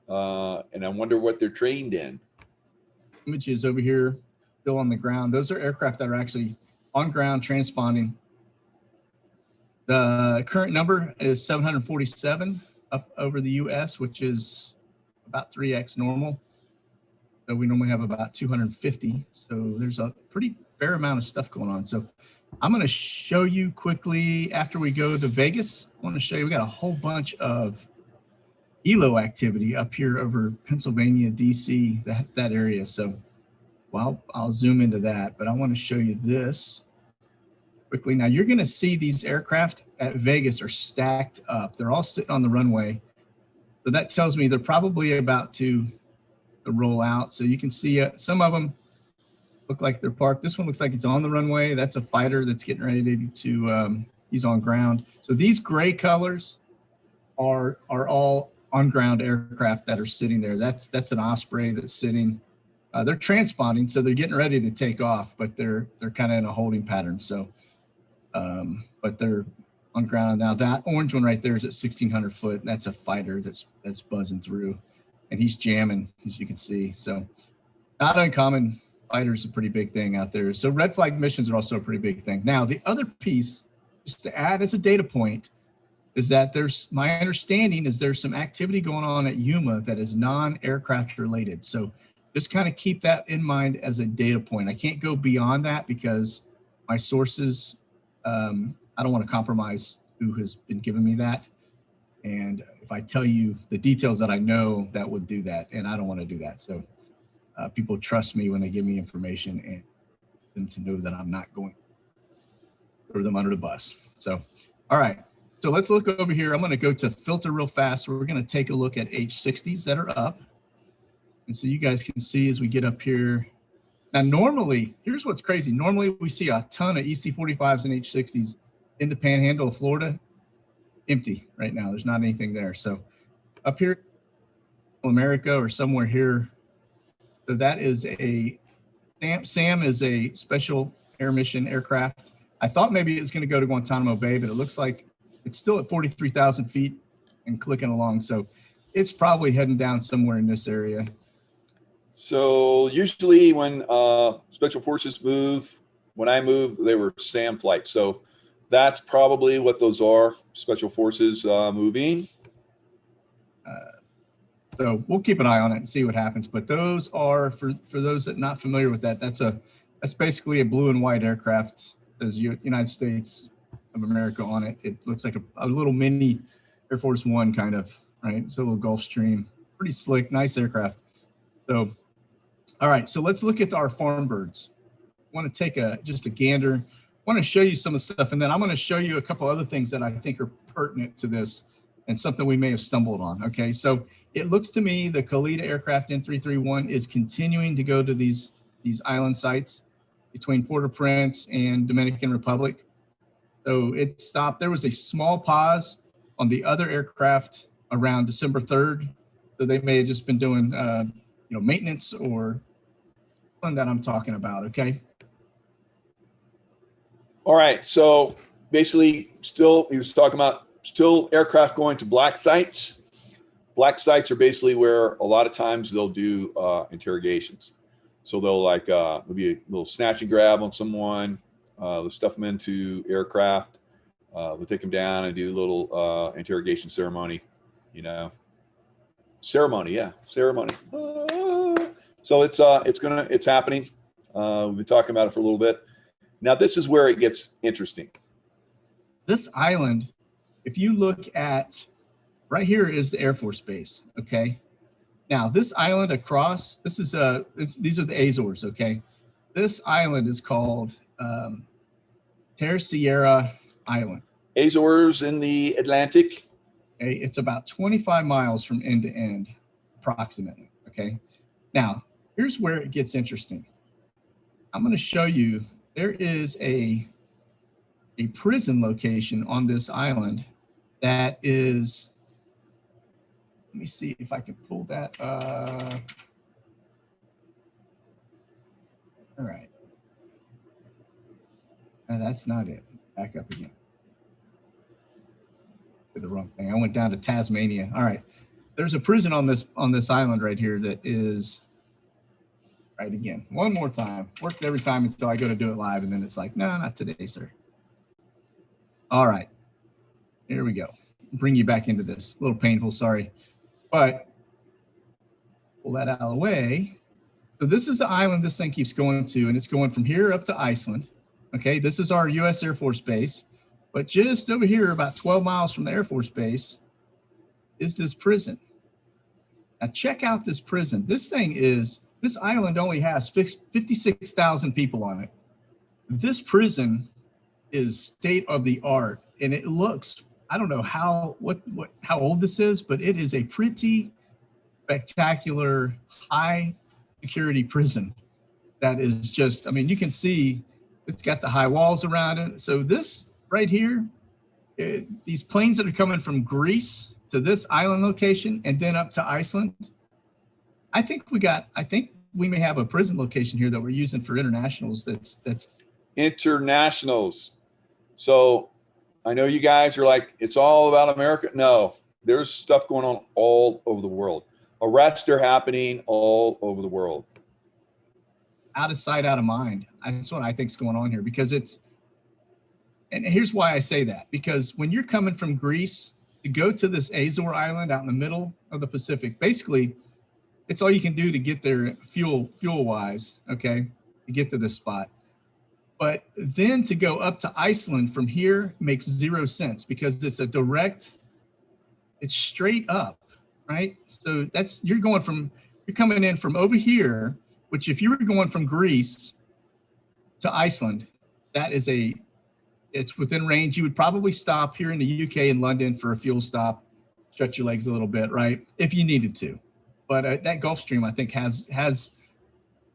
And I wonder what they're trained in. Images over here, still on the ground. Those are aircraft that are actually on ground transponding. The current number is 747 up over the US, which is about 3x normal. So we normally have about 250. So there's a pretty fair amount of stuff going on. So I'm going to show you quickly after we go to Vegas. I want to show you, we got a whole bunch of ELO activity up here over Pennsylvania, DC, that area. So, well, I'll zoom into that, but I want to show you this quickly. Now you're going to see these aircraft at Vegas are stacked up. They're all sitting on the runway. So that tells me they're probably about to roll out. So you can see some of them look like they're parked. This one looks like it's on the runway. That's a fighter that's getting ready to, he's on ground. So these gray colors are all on ground aircraft that are sitting there. That's an Osprey that's sitting. They're transponding, so they're getting ready to take off, but they're kind of in a holding pattern. So, but they're on ground now. That orange one right there is at 1,600 foot. That's a fighter that's buzzing through, and he's jamming, as you can see. So, not uncommon. Fighters a pretty big thing out there. So red flag missions are also a pretty big thing. Now, the other piece, just to add as a data point, is that my understanding is there's some activity going on at Yuma that is non-aircraft related. So just kind of keep that in mind as a data point. I can't go beyond that because my sources, I don't want to compromise who has been giving me that. And if I tell you the details that I know, that would do that. And I don't want to do that. So people trust me when they give me information and them to know that I'm not going to throw them under the bus. So, all right. So let's look over here. I'm going to go to filter real fast. We're going to take a look at H60s that are up. And so you guys can see as we get up here. Now, normally, here's what's crazy. Normally, we see a ton of EC45s and H60s in the panhandle of Florida. Empty right now. There's not anything there. So up here, America or somewhere here. So that is SAM is a special air mission aircraft. I thought maybe it was going to go to Guantanamo Bay, but it looks like it's still at 43,000 feet and clicking along. So it's probably heading down somewhere in this area. So usually when special forces move, when I move, they were SAM flights. So that's probably what those are, special forces moving. So we'll keep an eye on it and see what happens. But those are, for those that are not familiar with that, that's basically a blue and white aircraft. There's United States of America on it. It looks like a little mini Air Force One kind of, right? It's a little Gulfstream, pretty slick, nice aircraft. So, all right, so let's look at our farm birds. I want to take just a gander. I want to show you some of the stuff, and then I'm going to show you a couple other things that I think are pertinent to this and something we may have stumbled on. Okay, so it looks to me the Kalitta aircraft N331 is continuing to go to these island sites between Port-au-Prince and Dominican Republic. So it stopped. There was a small pause on the other aircraft around December 3rd. So they may have just been doing, maintenance or one that I'm talking about. Okay. All right. So basically, he was talking about still aircraft going to black sites. Black sites are basically where a lot of times they'll do interrogations. So they'll there'll be a little snatch and grab on someone. They'll stuff them into aircraft. We'll take them down and do a little interrogation ceremony, ceremony. So it's happening. We've been talking about it for a little bit. Now this is where it gets interesting. This island, if you look at right here is the Air Force Base. Okay. Now this island across, these are the Azores. Okay. This island is called Terceira Island. Azores in the Atlantic. Okay, it's about 25 miles from end to end, approximately. Okay, now here's where it gets interesting. I'm going to show you there is a a prison location on this island that is, let me see if I can pull that up. All right. And that's not it. Back up again. Did the wrong thing. I went down to Tasmania. All right. There's a prison on this island right here that is, right, again, one more time. Worked every time until I go to do it live, and then it's like, no, not today, sir. All right. Here we go. Bring you back into this. A little painful, sorry. But pull that out of the way. So this is the island this thing keeps going to, and it's going from here up to Iceland. Okay, this is our U.S. Air Force Base. But just over here, about 12 miles from the Air Force Base, is this prison. Now check out this prison. This island only has 56,000 people on it. This prison is state of the art, and it looks, I don't know how old this is, but it is a pretty spectacular high security prison that is just, I mean, you can see it's got the high walls around it. So this right here, these planes that are coming from Greece to this island location and then up to Iceland, I think we may have a prison location here that we're using for internationals. That's internationals. So I know you guys are like, it's all about America. No, there's stuff going on all over the world. Arrests are happening all over the world. Out of sight, out of mind. That's what I think is going on here, because and here's why I say that, because when you're coming from Greece to go to this Azore Island out in the middle of the Pacific, basically it's all you can do to get there fuel wise, okay, to get to this spot. But then to go up to Iceland from here makes 0 sense, because it's it's straight up, right? So you're coming in from over here, which if you were going from Greece to Iceland, it's within range. You would probably stop here in the UK in London for a fuel stop, stretch your legs a little bit, right? If you needed to. But that Gulfstream, I think, has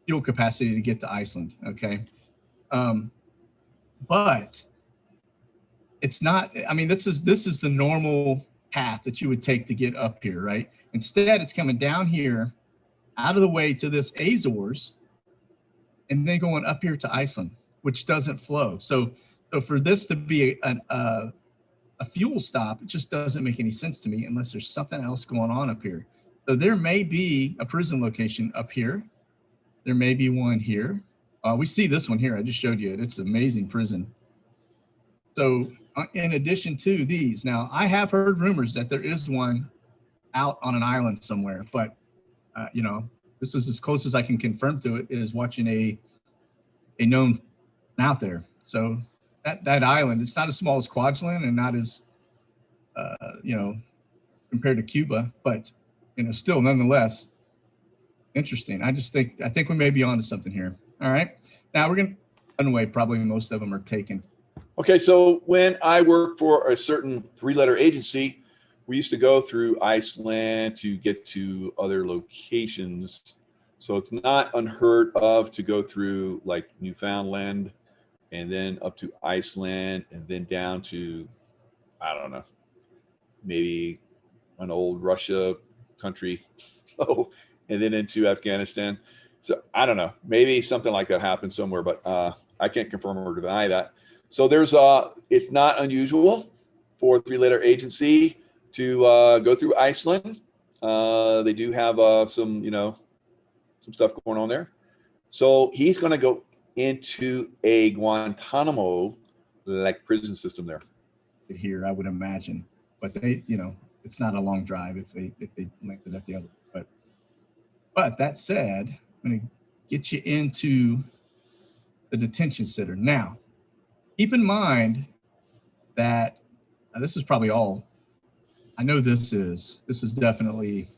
fuel capacity to get to Iceland, okay? But it's not, I mean, this is the normal path that you would take to get up here, right? Instead, it's coming down here out of the way to this Azores and then going up here to Iceland, which doesn't flow. So for this to be a fuel stop, it just doesn't make any sense to me unless there's something else going on up here. So there may be a prison location up here. There may be one here. We see this one here. I just showed you it. It's an amazing prison. So in addition to these, now I have heard rumors that there is one out on an island somewhere, but this is as close as I can confirm to it, is watching a known out there. So that island, it's not as small as Kwajalein and not as, compared to Cuba, but, still nonetheless interesting. I think we may be onto something here. All right. Now we're going to run away. Probably most of them are taken. Okay. So when I worked for a certain 3-letter agency, we used to go through Iceland to get to other locations. So it's not unheard of to go through like Newfoundland and then up to Iceland and then down to, I don't know, maybe an old Russia country. So, and then into Afghanistan. So I don't know, maybe something like that happened somewhere, but I can't confirm or deny that. So it's not unusual for a 3-letter agency to go through Iceland. They do have some stuff going on there. So he's going to go into a Guantanamo like prison system there. Here, I would imagine, but it's not a long drive if they landed at the other. But that said, I'm going to get you into the detention center. Now, keep in mind that this is probably all. I know this is definitely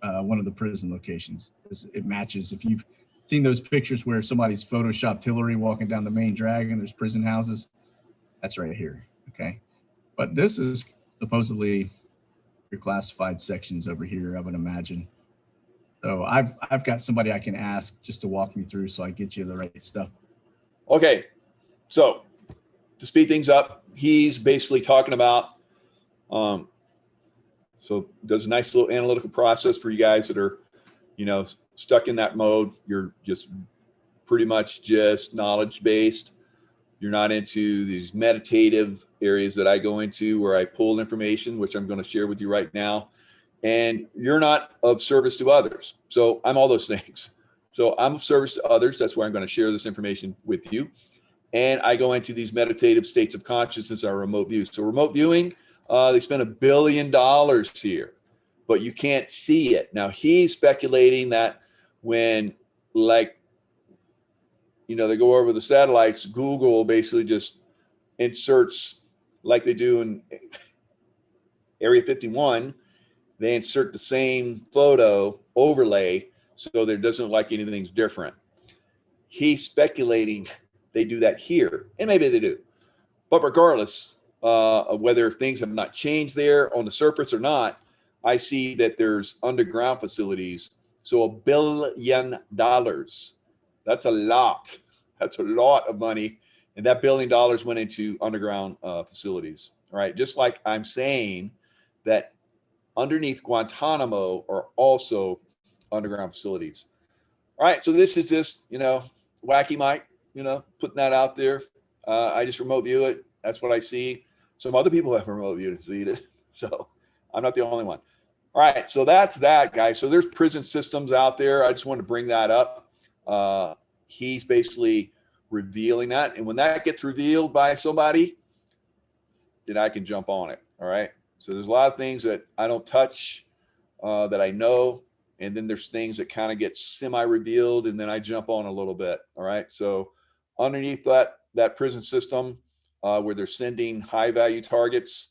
one of the prison locations. It matches. If you've seen those pictures where somebody's photoshopped Hillary walking down the main drag and there's prison houses, that's right here. Okay. But this is supposedly your classified sections over here, I would imagine. So I've got somebody I can ask just to walk me through so I get you the right stuff. Okay. So to speed things up, he's basically talking about, so does a nice little analytical process for you guys that are, stuck in that mode. You're just pretty much just knowledge based. You're not into these meditative areas that I go into where I pull information, which I'm going to share with you right now. And you're not of service to others. So I'm all those things. So I'm of service to others. That's why I'm going to share this information with you. And I go into these meditative states of consciousness or remote view. So remote viewing, they spent $1 billion here, but you can't see it. Now he's speculating that when, like, they go over the satellites, Google basically just inserts, like they do in Area 51, they insert the same photo overlay so there doesn't look like anything's different. He's speculating they do that here, and maybe they do. But regardless of whether things have not changed there on the surface or not, I see that there's underground facilities. So $1 billion, that's a lot. That's a lot of money. And that $1 billion went into underground facilities. All right. Just like I'm saying that underneath Guantanamo are also underground facilities. All right. So this is just, wacky Mike, putting that out there. I just remote view it. That's what I see. Some other people have remote viewed and seen it. So I'm not the only one. All right. So that's that, guys. So there's prison systems out there. I just wanted to bring that up. He's basically revealing that. And when that gets revealed by somebody, then I can jump on it. All right. So there's a lot of things that I don't touch that I know. And then there's things that kind of get semi-revealed and then I jump on a little bit. All right. So underneath that prison system where they're sending high value targets,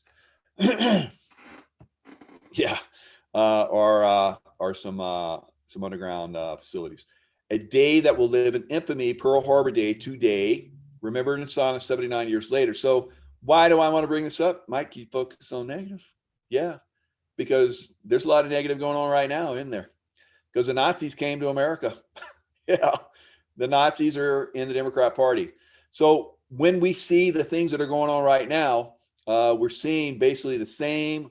yeah, are some underground facilities. A day that will live in infamy, Pearl Harbor Day today, remembered in silence 79 years later. So why do I want to bring this up? Mike, you focus on negative? Yeah, because there's a lot of negative going on right now in there. Because the Nazis came to America. Yeah, the Nazis are in the Democrat Party. So when we see the things that are going on right now, we're seeing basically the same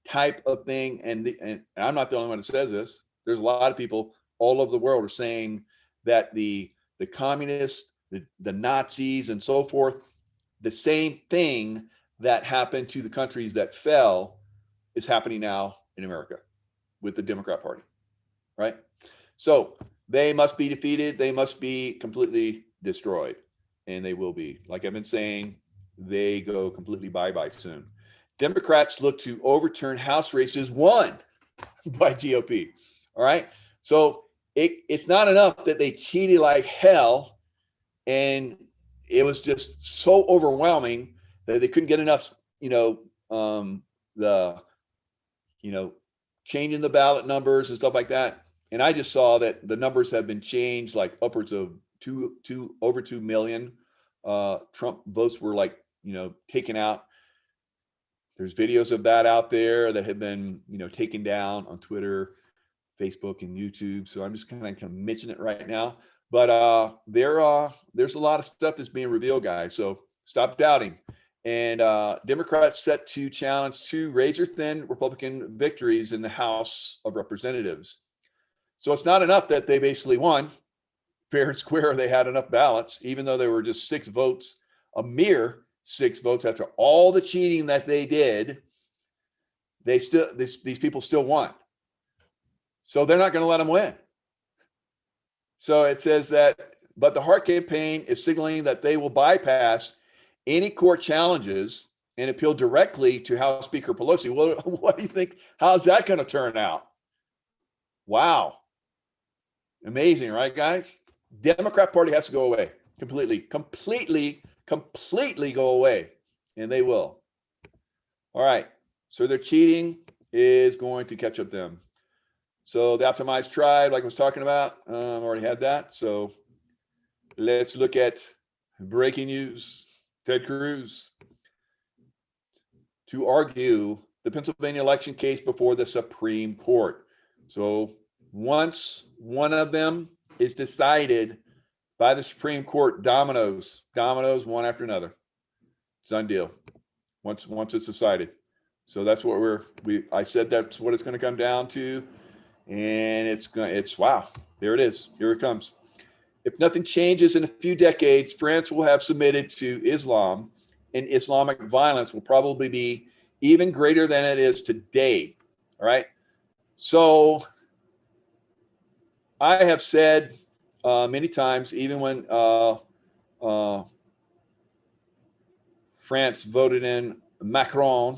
type of thing. And I'm not the only one that says this. There's a lot of people all over the world are saying that the communists, the Nazis and so forth, the same thing that happened to the countries that fell is happening now in America with the Democrat Party, right? So they must be defeated. They must be completely destroyed. And they will be. Like I've been saying, they go completely bye-bye soon. Democrats look to overturn House races won by GOP. All right. So it's not enough that they cheated like hell and it was just so overwhelming that they couldn't get enough, changing the ballot numbers and stuff like that. And I just saw that the numbers have been changed like upwards of over 2 million. Trump votes were taken out. There's videos of that out there that have been, taken down on Twitter, Facebook, and YouTube. So I'm just kind of mention it right now. But there's a lot of stuff that's being revealed, guys. So stop doubting. And Democrats set to challenge 2 razor-thin Republican victories in the House of Representatives. So it's not enough that they basically won fair and square. They had enough ballots, even though there were just 6 votes, a mere 6 votes after all the cheating that they did. These people still won. So they're not going to let them win. So it says that, but the Hart campaign is signaling that they will bypass any court challenges and appeal directly to House Speaker Pelosi. Well, what do you think? How's that going to turn out? Wow. Amazing, right, guys? Democrat Party has to go away completely go away, and they will. All right. So their cheating is going to catch up them. So the optimized tribe, like I was talking about, already had that. So let's look at breaking news. Ted Cruz to argue the Pennsylvania election case before the Supreme Court. So once one of them is decided by the Supreme Court, dominoes one after another. It's done deal. Once it's decided. So that's what I said that's what it's going to come down to, and it's wow. There it is. Here it comes. If nothing changes in a few decades, France will have submitted to Islam, and Islamic violence will probably be even greater than it is today. All right. So I have said many times, even when France voted in Macron,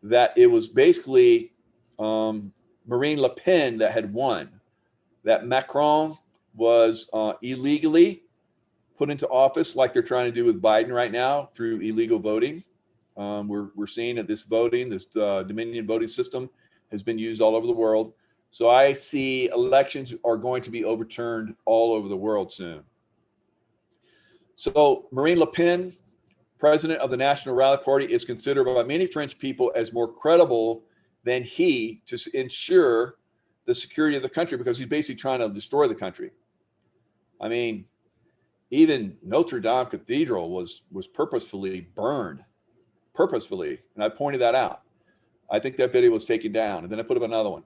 that it was basically Marine Le Pen that had won, that Macron was illegally put into office like they're trying to do with Biden right now through illegal voting. We're seeing that this Dominion voting system has been used all over the world. So I see elections are going to be overturned all over the world soon. So Marine Le Pen, president of the National Rally Party, is considered by many French people as more credible than he to ensure the security of the country, because he's basically trying to destroy the country. I mean, even Notre Dame Cathedral was purposefully burned, and I pointed that out. I think that video was taken down, and then I put up another one,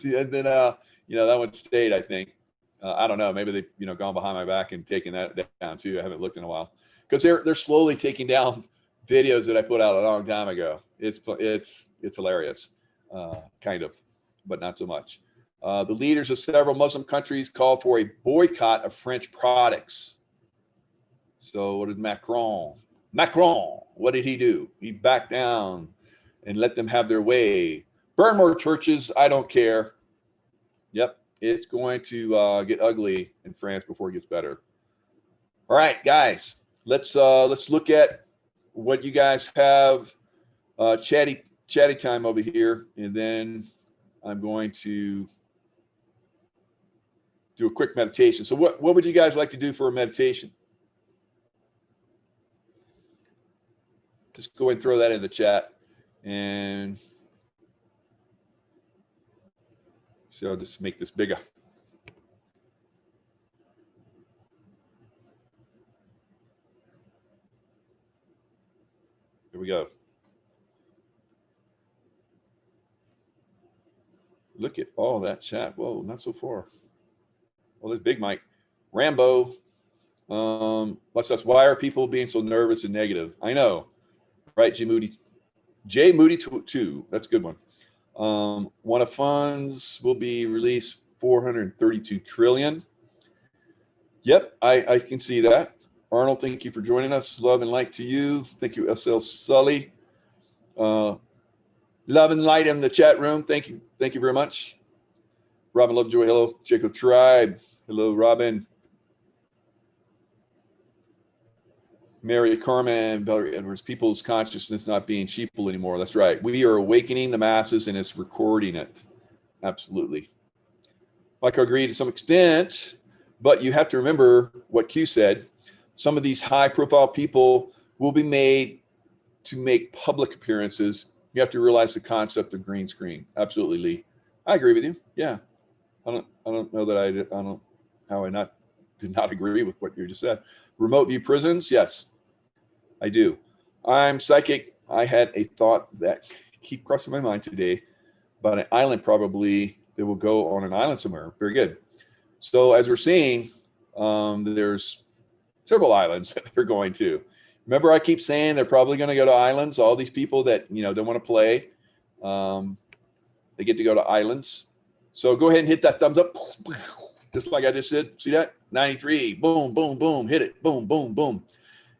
and then that one stayed. I think I don't know. Maybe they've gone behind my back and taken that down too. I haven't looked in a while, because they're slowly taking down videos that I put out a long time ago. It's hilarious, kind of, but not so much. The leaders of several Muslim countries call for a boycott of French products. So what did Macron, what did he do? He backed down and let them have their way. Burn more churches, I don't care. Yep, it's going to get ugly in France before it gets better. All right, guys, let's look at what you guys have chatty time over here, and then I'm going to do a quick meditation. So what would you guys like to do for a meditation? Just go ahead and throw that in the chat. And so I'll just make this bigger. Here we go. Look at all that chat. Whoa, not so far. Well, there's Big Mike. Rambo. What's us? Why are people being so nervous and negative? I know. Right, J Moody 2. That's a good one. One of funds will be released 432 trillion. Yep, I can see that. Arnold, thank you for joining us. Love and light to you. Thank you, SL Sully. Love and light in the chat room. Thank you very much. Robin Lovejoy, hello. Jacob Tribe, hello, Robin. Mary Carmen, Valerie Edwards, people's consciousness not being sheeple anymore. That's right. We are awakening the masses, and it's recording it. Absolutely. Like I agree to some extent, but you have to remember what Q said. Some of these high-profile people will be made to make public appearances. You have to realize the concept of green screen. Absolutely, Lee. I agree with you. Yeah. I don't know that I don't know how I did not agree with what you just said. Remote view prisons, yes, I do. I'm psychic. I had a thought that keep crossing my mind today about an island, probably that will go on an island somewhere. Very good. So as we're seeing, there's several islands that they're going to. Remember, I keep saying they're probably going to go to islands. All these people that don't want to play, they get to go to islands. So go ahead and hit that thumbs up, just like I just did. See that? 93. Boom, boom, boom. Hit it. Boom, boom, boom.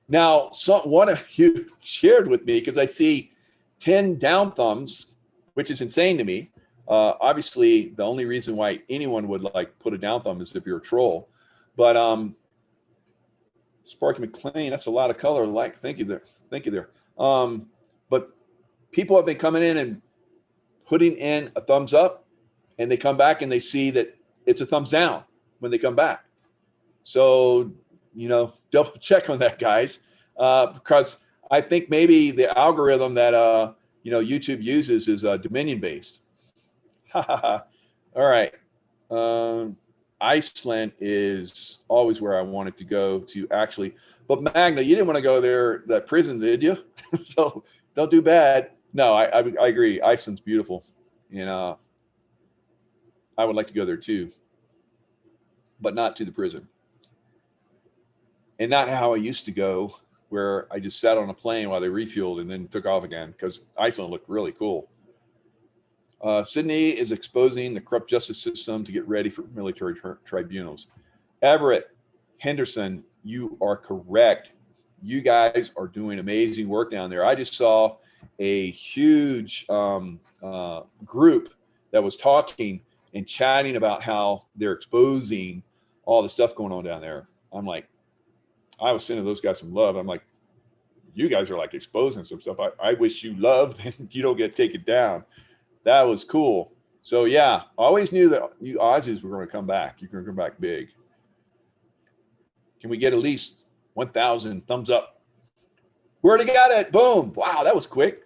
Now, one of you shared with me, because I see 10 down thumbs, which is insane to me. Obviously, the only reason why anyone would put a down thumb is if you're a troll. But Sparky McLean, that's a lot of color. Thank you there. Thank you there. But people have been coming in and putting in a thumbs up, and they come back and they see that it's a thumbs down when they come back. So, double check on that, guys, because I think maybe the algorithm that, YouTube uses is Dominion based. All right. Iceland is always where I wanted to go to actually. But Magna, you didn't want to go there, that prison, did you? So don't do bad. No, I agree. Iceland's beautiful. And I would like to go there too, but not to the prison. And not how I used to go, where I just sat on a plane while they refueled and then took off again, because Iceland looked really cool. Sydney is exposing the corrupt justice system to get ready for military tribunals. Everett, Henderson, you are correct. You guys are doing amazing work down there. I just saw a huge group that was talking and chatting about how they're exposing all the stuff going on down there. I'm like, I was sending those guys some love. I'm like, you guys are like exposing some stuff. I wish you love and you don't get taken down. That was cool. So yeah, I always knew that you Aussies were going to come back. You're going to come back big. Can we get at least 1,000 thumbs up? We already got it. Boom. Wow, that was quick.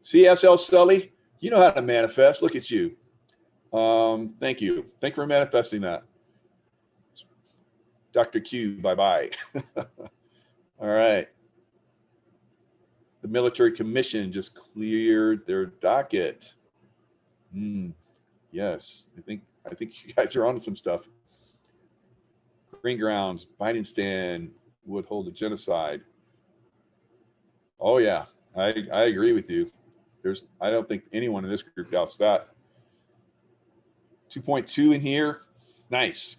CSL Sully, you know how to manifest. Look at you. Thank you. Thank you for manifesting that. Dr. Q, bye-bye. All right. The military commission just cleared their docket. Yes, I think you guys are on some stuff. Green Grounds, Biden stand would hold a genocide. Oh yeah, I agree with you. I don't think anyone in this group doubts that. 2.2 in here. Nice.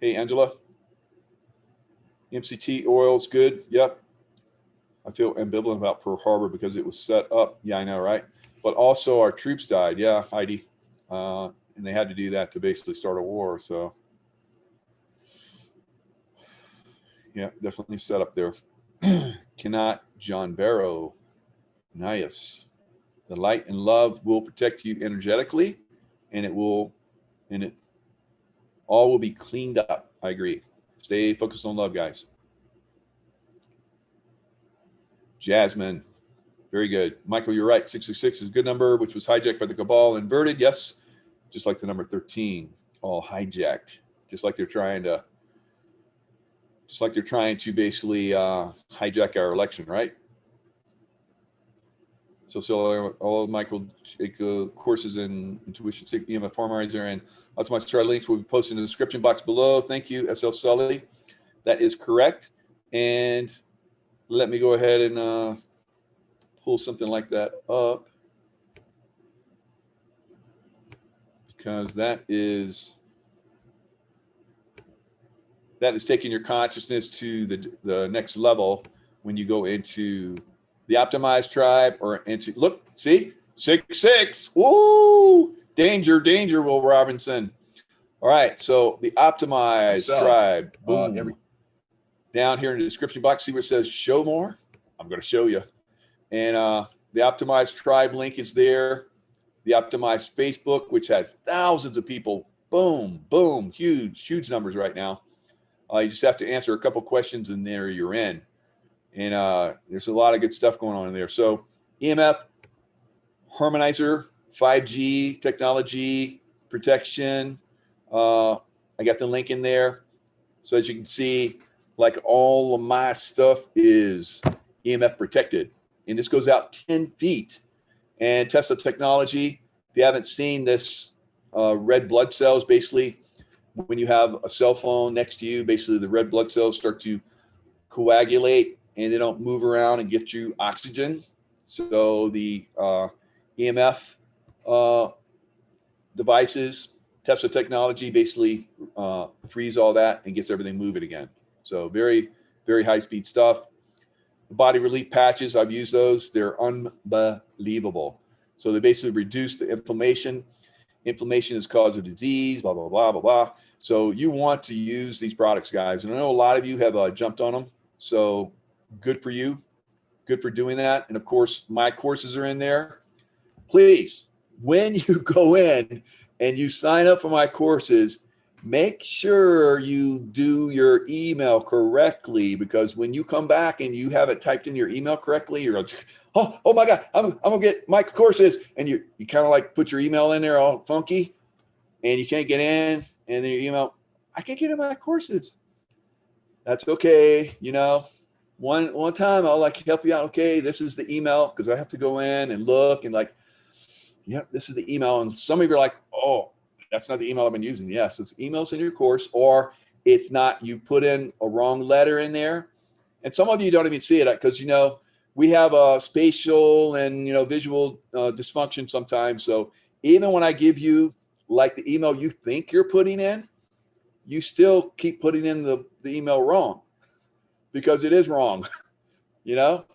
Hey, Angela. MCT oil's good. Yep. I feel ambivalent about Pearl Harbor because it was set up. Yeah, I know, right? But also our troops died. Yeah, Heidi. And they had to do that to basically start a war. So, yeah, definitely set up there. Cannot John Barrow. Nice. The light and love will protect you energetically, and it all will be cleaned up. I agree. Stay focused on love, guys. Jasmine, very good. Michael, you're right. 666 is a good number, which was hijacked by the cabal. Inverted, yes. Just like the number 13, all hijacked. Just like they're trying to basically hijack our election, right? So all of Michael courses in Intuition EMF Harmonizer and Optimized Chart links will be posted in the description box below. Thank you, SL Sully. That is correct. And let me go ahead and pull something like that up, because that is taking your consciousness to the next level when you go into the Optimized Tribe or into, look, see, 6-6. Woo! Danger, Will Robinson. All right, so the Optimized Tribe, boom. Down here in the description box, see where it says show more? I'm going to show you. And the Optimized Tribe link is there. The Optimized Facebook, which has thousands of people. Boom, boom, huge numbers right now. You just have to answer a couple questions and there you're in. And there's a lot of good stuff going on in there. So EMF, Harmonizer, 5G technology, protection. I got the link in there. So as you can see, like all of my stuff is EMF protected. And this goes out 10 feet. And Tesla technology, if you haven't seen this, red blood cells, basically, when you have a cell phone next to you, basically the red blood cells start to coagulate and they don't move around and get you oxygen. So the EMF devices, Tesla technology basically frees all that and gets everything moving again. So very, very high speed stuff. The body relief patches, I've used those. They're unbelievable. So they basically reduce the inflammation. Inflammation is cause of disease, blah, blah, blah, blah, blah. So you want to use these products, guys. And I know a lot of you have jumped on them. So good for you. Good for doing that. And of course, my courses are in there. Please, when you go in and you sign up for my courses, make sure you do your email correctly, because when you come back and you have it typed in your email correctly, you're like, oh my God, I'm gonna get my courses. And you kind of like put your email in there all funky and you can't get in, and then your email, I can't get in my courses. That's okay. You know, one time I'll like help you out. Okay, this is the email, because I have to go in and look and like, yep, this is the email. And some of you are like, oh, that's not the email I've been using. Yes, it's emails in your course, or it's not, you put in a wrong letter in there. And some of you don't even see it because, you know, we have a spatial and, you know, visual dysfunction sometimes. So even when I give you like the email you think you're putting in, you still keep putting in the email wrong, because it is wrong, you know,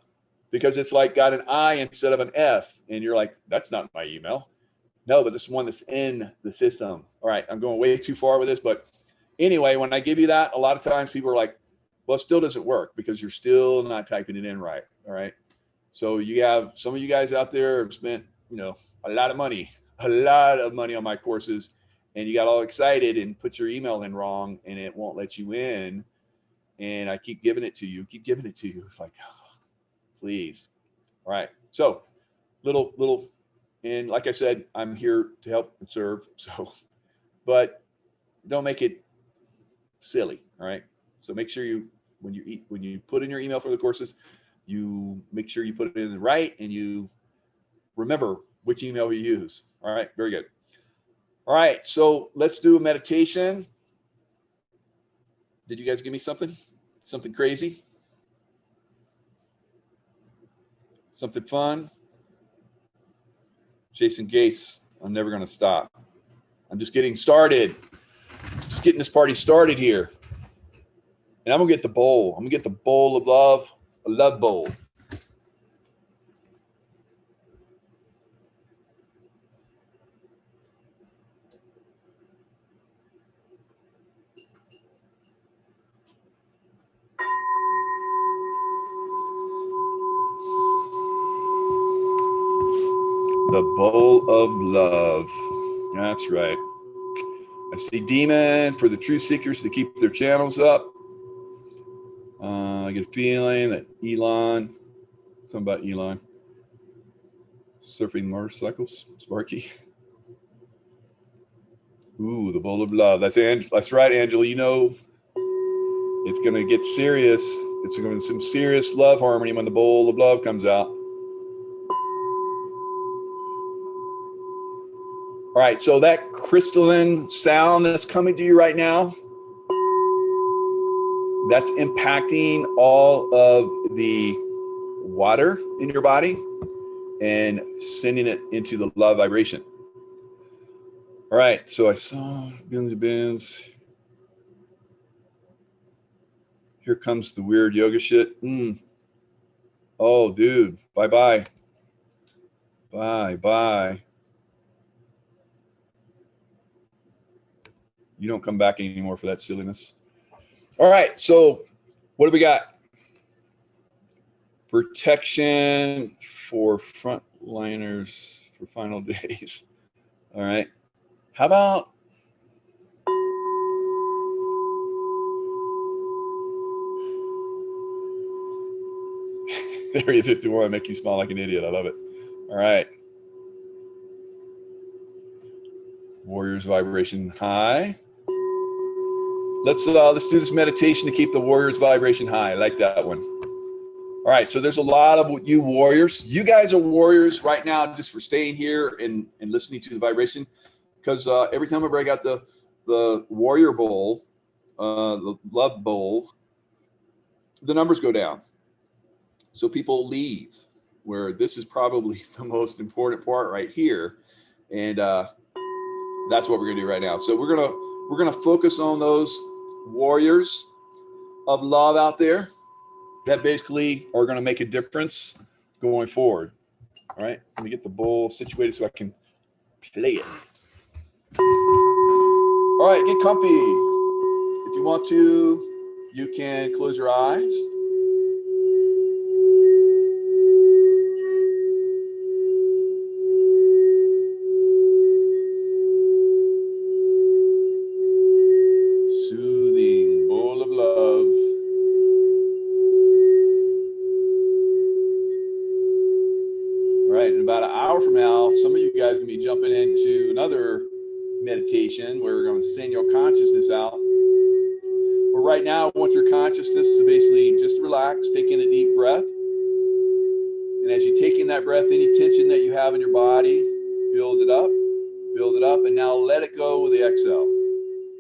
because it's like got an I instead of an F. And you're like, that's not my email. No, but this one that's in the system. All right, I'm going way too far with this. But anyway, when I give you that, a lot of times people are like, well, it still doesn't work because you're still not typing it in right. All right. So you have some of you guys out there have spent, you know, a lot of money on my courses, and you got all excited and put your email in wrong, and it won't let you in. And I keep giving it to you, It's like, oh, please. All right. So little, and like I said, I'm here to help and serve. So, but don't make it silly. All right. So make sure when you put in your email for the courses, you make sure you put it in right, and you remember which email you use. All right. Very good. All right. So let's do a meditation. Did you guys give me something crazy? Something fun? Jason Gates, I'm never going to stop. I'm just getting started. Just getting this party started here. And I'm going to get the bowl. I'm going to get the bowl of love, a love bowl. The bowl of love. That's right. I see demon for the truth seekers to keep their channels up. I get a feeling that Elon, something about Elon, surfing motorcycles, Sparky. Ooh, the bowl of love. That's right, Angela. You know, it's going to get serious. It's going to be some serious love harmony when the bowl of love comes out. All right, so that crystalline sound that's coming to you right now, that's impacting all of the water in your body and sending it into the love vibration. All right, so I saw billions of bins. Here comes the weird yoga shit. Oh, dude, bye-bye. Bye-bye. You don't come back anymore for that silliness. All right, so what do we got? Protection for frontliners for final days. All right. How about Area 51, make you smile like an idiot. I love it. All right. Warriors vibration high. Let's do this meditation to keep the warriors vibration high. I like that one. All right, so there's a lot of you warriors. You guys are warriors right now just for staying here and listening to the vibration, because every time I break out the warrior bowl, the love bowl, the numbers go down. So people leave, where this is probably the most important part right here. And that's what we're gonna do right now. So we're gonna focus on those warriors of love out there that basically are going to make a difference going forward. All right, let me get the bowl situated so I can play it. All right, get comfy. If you want to, you can close your eyes. Soothing bowl of love. All right, in about an hour from now, some of you guys are going to be jumping into another meditation where we're going to send your consciousness out Well, right now, I want your consciousness to basically just relax, take in a deep breath. And as you take in that breath, any tension that you have in your body, build it up, and now let it go with the exhale.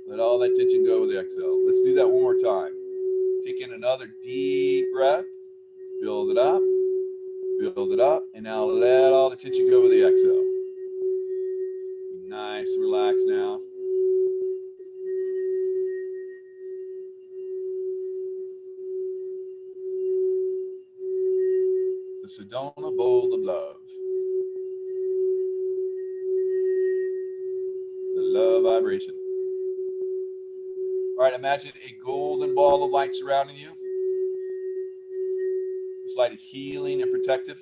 Let all that tension go with the exhale. Let's do that one more time. Take in another deep breath, build it up, and now let all the tension go with the exhale. Be nice and relaxed now. The Sedona Bowl of Love. The love vibration. All right, imagine a golden ball of light surrounding you. This light is healing and protective.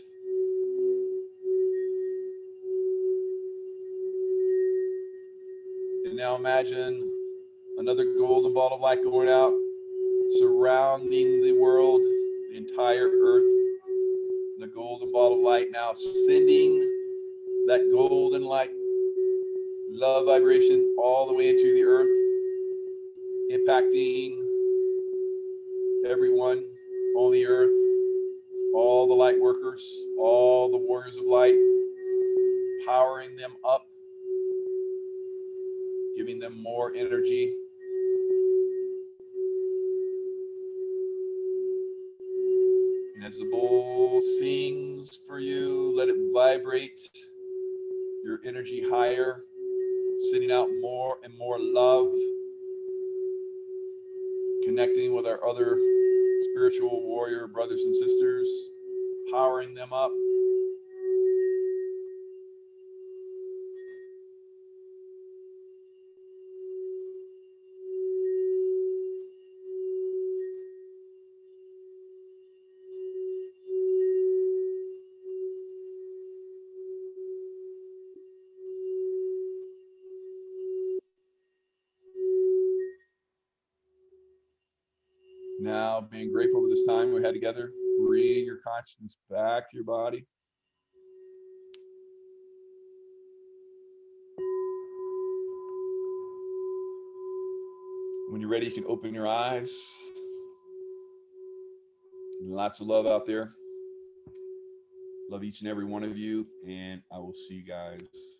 And now imagine another golden ball of light going out, surrounding the world, the entire earth. The golden ball of light now sending that golden light, love vibration all the way into the earth, impacting everyone on the earth, all the light workers, all the warriors of light, powering them up, giving them more energy. And as the bowl sings for you, let it vibrate your energy higher, sending out more and more love, connecting with our other spiritual warrior brothers and sisters, powering them up. Now, being grateful for this time we had together, bring your consciousness back to your body. When you're ready, you can open your eyes. Lots of love out there. Love each and every one of you, and I will see you guys